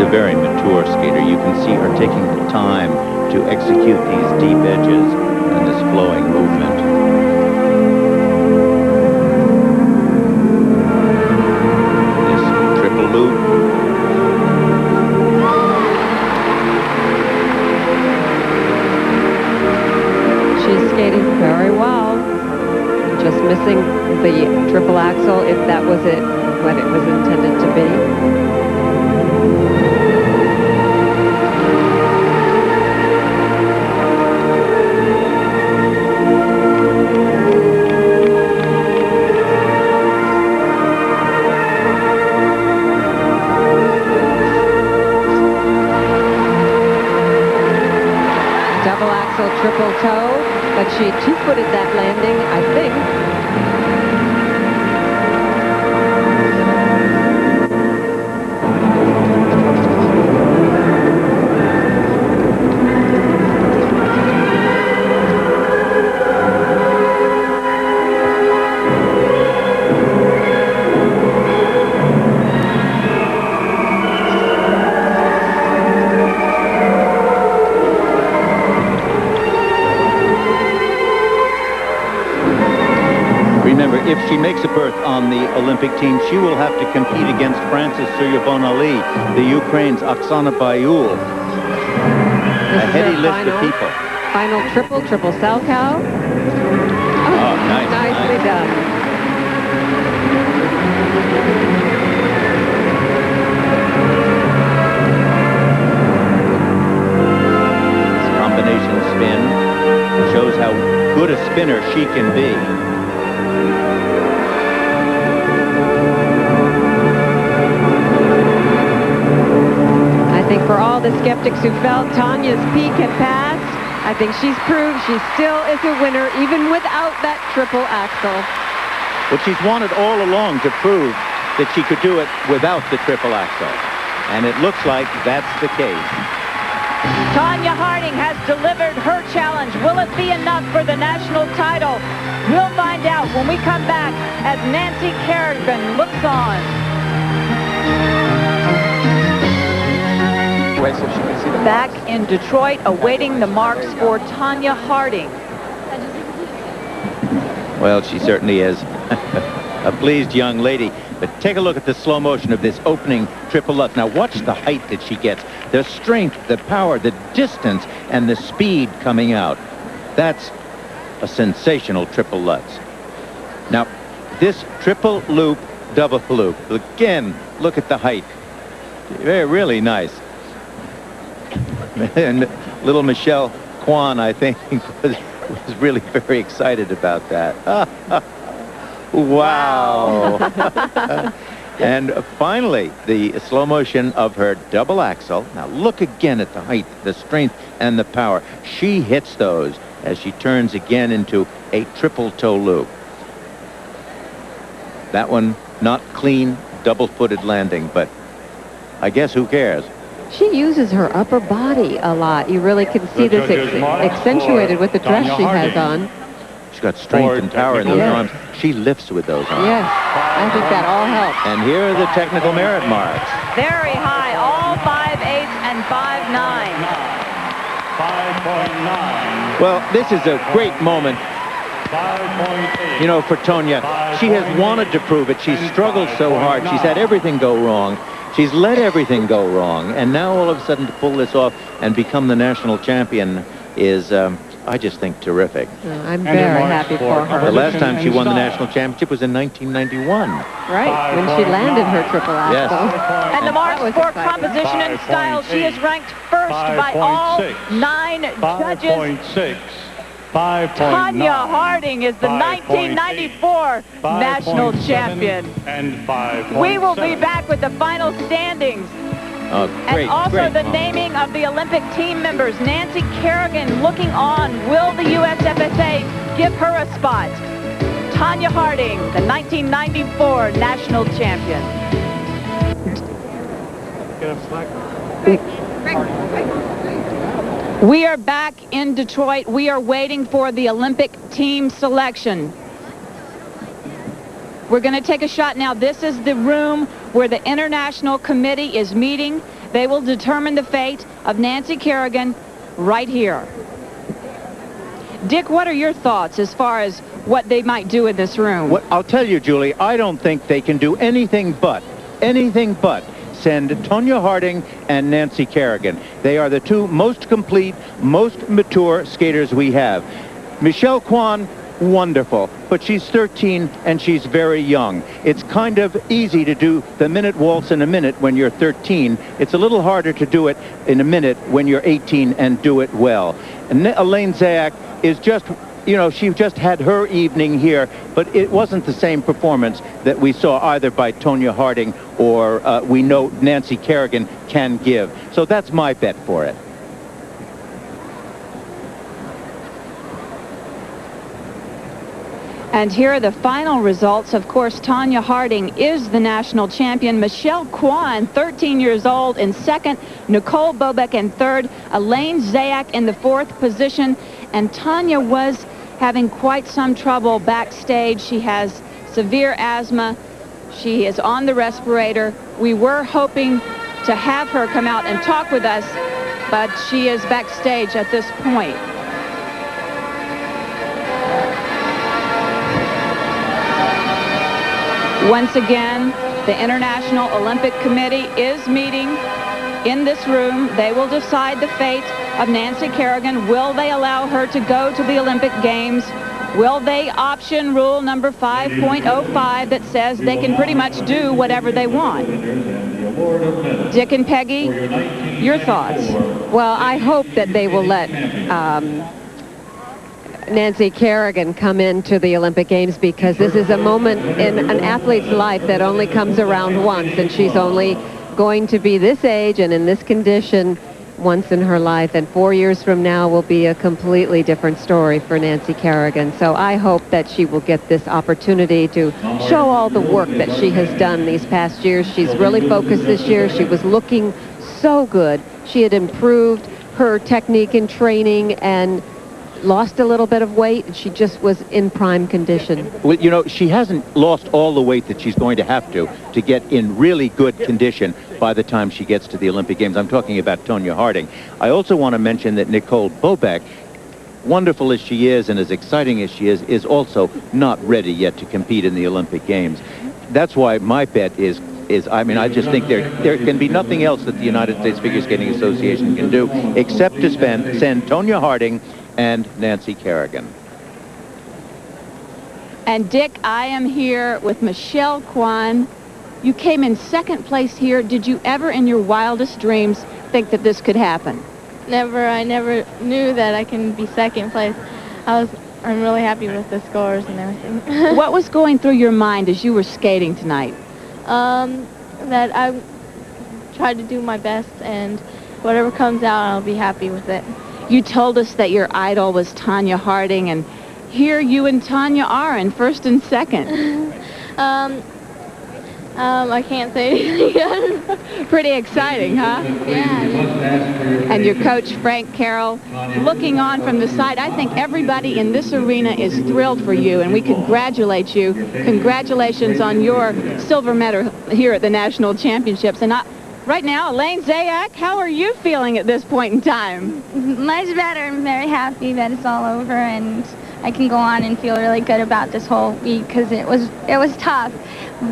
Very mature skater. You can see her taking the time to execute these deep edges and this flowing movement. This triple loop. She's skating very well. Just missing the triple axel, if that was it, what it was intended to be. triple toe, but she two-footed that landing, I think. Remember, if she makes a berth on the Olympic team, she will have to compete against Frances Suryabon-Ali, the Ukraine's Oksana Bayul. A heady list of people. Final triple Salchow. Oh, nice. Nicely done. This combination spin shows how good a spinner she can be. I think for all the skeptics who felt Tonya's peak had passed, I think she's proved she still is a winner even without that triple axel. Well, she's wanted all along to prove that she could do it without the triple axel. And it looks like that's the case. Tonya Harding has delivered her challenge. Will it be enough for the national title? We'll find out when we come back as Nancy Kerrigan looks on. Back in Detroit, awaiting the marks for Tonya Harding. Well, she certainly is a pleased young lady. But take a look at the slow motion of this opening triple Lutz. Now watch the height that she gets, the strength, the power, the distance, and the speed coming out. That's a sensational triple Lutz. Now, this triple loop, double loop. Again, look at the height. Really nice. And little Michelle Kwan, I think, was really very excited about that. Wow. And finally, the slow motion of her double axel. Now look again at the height, the strength, and the power. She hits those as she turns again into a triple toe loop. That one not clean, double-footed landing, but I guess who cares? She uses her upper body a lot. You really can see this accentuated with the dress she has on. She's got strength and power in those arms. She lifts with those arms. Yes, I think that all helps. And here are the technical merit marks. Very high, all 5.8 and 5.9. 5.9. Well, this is a great moment, you know, for Tonya. She has wanted to prove it. She's struggled so hard. She's had everything go wrong. She's let everything go wrong. And now all of a sudden to pull this off and become the national champion is, I just think, terrific. I'm very happy for her. The last time she won the national championship was in 1991. Right, when she landed her triple axel. Yes. And the marks for composition and style, she is ranked first by all 9 judges. 5.9. Tonya Harding is the 1994 national champion. And 5.7. We will be back with the final standings. Oh, great, and also great the moment. naming of the Olympic team members. Nancy Kerrigan looking on. Will the USFSA give her a spot? Tonya Harding, the 1994 national champion. We are back in Detroit. We are waiting for the Olympic team selection. We're going to take a shot now. This is the room where the International Committee is meeting. They will determine the fate of Nancy Kerrigan right here. Dick, what are your thoughts as far as what they might do in this room? What, I'll tell you, Julie, I don't think they can do anything but send Tonya Harding and Nancy Kerrigan. They are the two most complete, most mature skaters we have. Michelle Kwan, wonderful, but she's 13 and she's very young. It's kind of easy to do the minute waltz in a minute when you're 13. It's a little harder to do it in a minute when you're 18 and do it well. And Elaine Zayak is just, you know, she just had her evening here, but it wasn't the same performance that we saw either by Tonya Harding or we know Nancy Kerrigan can give. So that's my bet for it. And here are the final results. Of course, Tonya Harding is the national champion. Michelle Kwan, 13 years old, in second. Nicole Bobek in third. Elaine Zayak in the fourth position. And Tonya was having quite some trouble backstage. She has severe asthma. She is on the respirator. We were hoping to have her come out and talk with us, but she is backstage at this point. Once again, the International Olympic Committee is meeting in this room. They will decide the fate of Nancy Kerrigan. Will they allow her to go to the Olympic Games? Will they option rule number 5.05 that says they can pretty much do whatever they want? Dick and Peggy, your thoughts? Well, I hope that they will let Nancy Kerrigan come into the Olympic Games, because this is a moment in an athlete's life that only comes around once, and she's only going to be this age and in this condition once in her life, and 4 years from now will be a completely different story for Nancy Kerrigan. So I hope that she will get this opportunity to show all the work that she has done these past years. She's really focused this year. She was looking so good. She had improved her technique and training and lost a little bit of weight, and she just was in prime condition. Well, you know, she hasn't lost all the weight that she's going to have to get in really good condition by the time she gets to the Olympic Games. I'm talking about Tonya Harding. I also want to mention that Nicole Bobek, wonderful as she is and as exciting as she is also not ready yet to compete in the Olympic Games. That's why my bet is I mean, I just think there can be nothing else that the United States Figure Skating Association can do except to send Tonya Harding and Nancy Kerrigan. And Dick, I am here with Michelle Kwan. You came in second place here. Did you ever in your wildest dreams think that this could happen? Never. I never knew that I can be second place. I'm really happy with the scores and everything. What was going through your mind as you were skating tonight? That I tried to do my best, and whatever comes out, I'll be happy with it. You told us that your idol was Tonya Harding, and here you and Tonya are in first and second. I can't say anything. Pretty exciting, huh? Yeah. And your coach, Frank Carroll, looking on from the side. I think everybody in this arena is thrilled for you, and we congratulate you. Congratulations on your silver medal here at the National Championships. And right now, Elaine Zayak, how are you feeling at this point in time? Much better. I'm very happy that it's all over, and I can go on and feel really good about this whole week, because it was tough.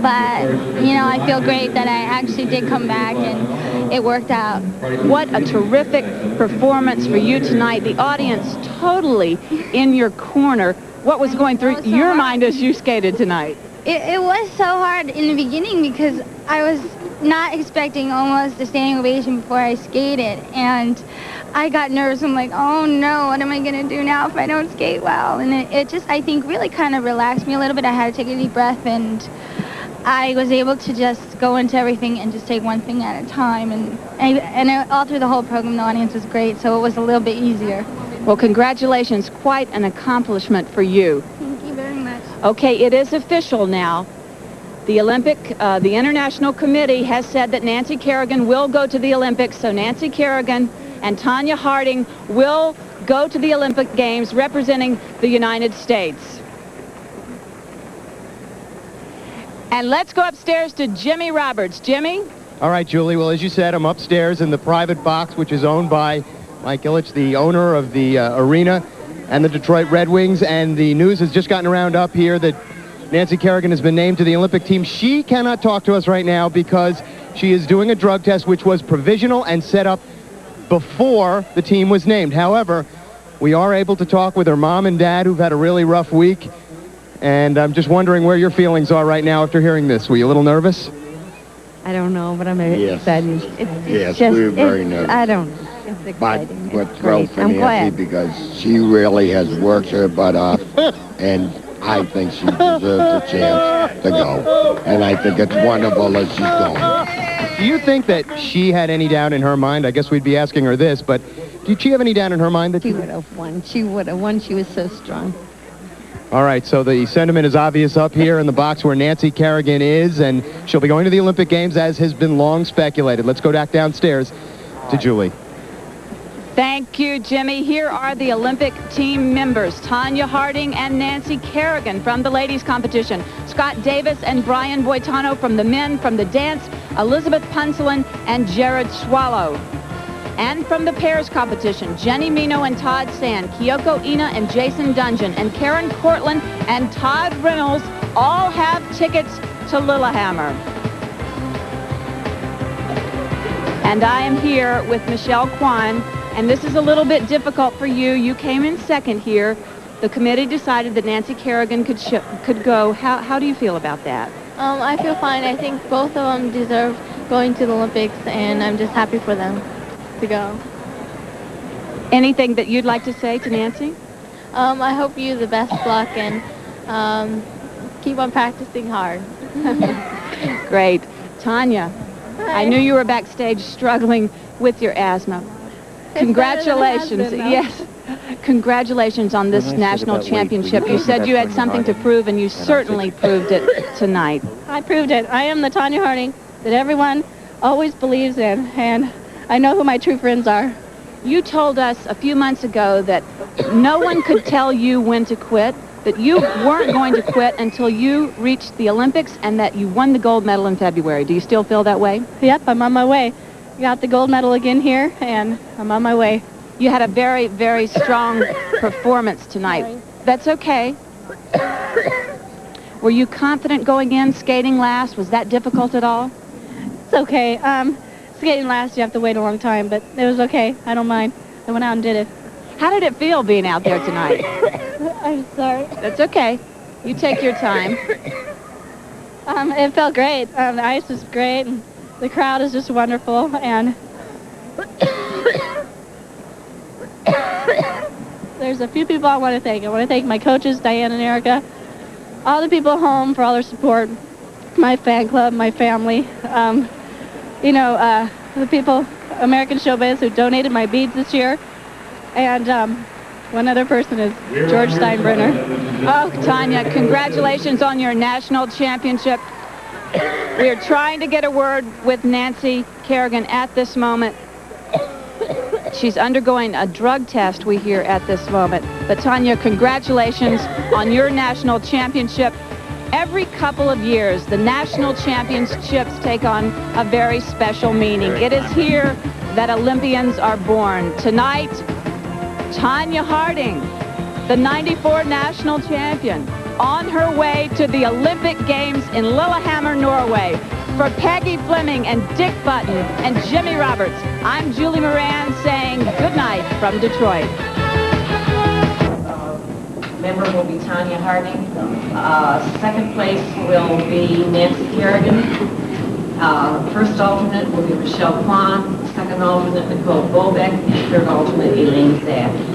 But, you know, I feel great that I actually did come back and it worked out. What a terrific performance for you tonight. The audience totally in your corner. What was going through your mind as you skated tonight? It was so hard in the beginning, because I was not expecting almost a standing ovation before I skated, and I got nervous. I'm like, oh no, what am I going to do now if I don't skate well? And it just, I think, really kind of relaxed me a little bit. I had to take a deep breath, and I was able to just go into everything and just take one thing at a time. And all through the whole program, the audience was great, so it was a little bit easier. Well, congratulations. Quite an accomplishment for you. Thank you very much. Okay, it is official now. The the International Committee has said that Nancy Kerrigan will go to the Olympics, so Nancy Kerrigan and Tonya Harding will go to the Olympic Games representing the United States. And let's go upstairs to Jimmy Roberts. Jimmy? All right, Julie. Well, as you said, I'm upstairs in the private box, which is owned by Mike Ilitch, the owner of the arena and the Detroit Red Wings. And the news has just gotten around up here that Nancy Kerrigan has been named to the Olympic team. She cannot talk to us right now because she is doing a drug test, which was provisional and set up before the team was named. However, we are able to talk with her mom and dad, who've had a really rough week. And I'm just wondering where your feelings are right now after hearing this. Were you a little nervous? I don't know, but I'm excited. Yes, we were very nervous. I don't know. It's exciting. But we're thrilled for Nancy because she really has worked her butt off, and I think she deserves a chance to go. And I think it's wonderful that she's going. Do you think that she had any doubt in her mind? I guess we'd be asking her this, but did she have any doubt in her mind that she would have won? She would have won. She was so strong. All right, so the sentiment is obvious up here in the box where Nancy Kerrigan is, and she'll be going to the Olympic Games as has been long speculated. Let's go back downstairs to Julie. Thank you, Jimmy. Here are the Olympic team members, Tonya Harding and Nancy Kerrigan from the ladies competition, Scott Davis and Brian Boitano from the men. From the dance, Elizabeth Punselin and Jared Swallow. And from the pairs competition, Jenny Mino and Todd Sand, Kyoko Ina and Jason Dungeon, and Karen Cortland and Todd Reynolds all have tickets to Lillehammer. And I am here with Michelle Kwan, and this is a little bit difficult for you. You came in second here. The committee decided that Nancy Kerrigan could go. How do you feel about that? I feel fine. I think both of them deserve going to the Olympics, and I'm just happy for them to go. Anything that you'd like to say to Nancy? I hope you the best luck, and keep on practicing hard. Great. Tonya, Hi. I knew you were backstage struggling with your asthma. Congratulations. Yes. Congratulations on this national championship. You said you had something to prove, and you certainly proved it tonight. I proved it. I am the Tonya Harding that everyone always believes in, and I know who my true friends are. You told us a few months ago that no one could tell you when to quit, that you weren't going to quit until you reached the Olympics, and that you won the gold medal in February. Do you still feel that way? Yep, I'm on my way. Got the gold medal again here, and I'm on my way. You had a very, very strong performance tonight. Sorry. That's okay. Were you confident going in, skating last? Was that difficult at all? It's okay. Skating last, you have to wait a long time, but it was okay. I don't mind. I went out and did it. How did it feel being out there tonight? I'm sorry. That's okay. You take your time. It felt great. The ice was great, and the crowd is just wonderful, and there's a few people I want to thank. I want to thank my coaches, Diane and Erica, all the people home for all their support, my fan club, my family, the people, American Showbiz, who donated my beads this year, and one other person is George Steinbrenner. Oh, Tonya, congratulations on your national championship. We are trying to get a word with Nancy Kerrigan at this moment. She's undergoing a drug test, we hear, at this moment. But Tonya, congratulations on your national championship. Every couple of years, the national championships take on a very special meaning. It is here that Olympians are born. Tonight, Tonya Harding, the '94 national champion, on her way to the Olympic Games in Lillehammer, Norway. For Peggy Fleming and Dick Button and Jimmy Roberts, I'm Julie Moran saying good night from Detroit. Member will be Tonya Harding. Second place will be Nancy Kerrigan. First alternate will be Michelle Kwan. Second alternate, Nicole Bobek. And third alternate, Elaine Zayak.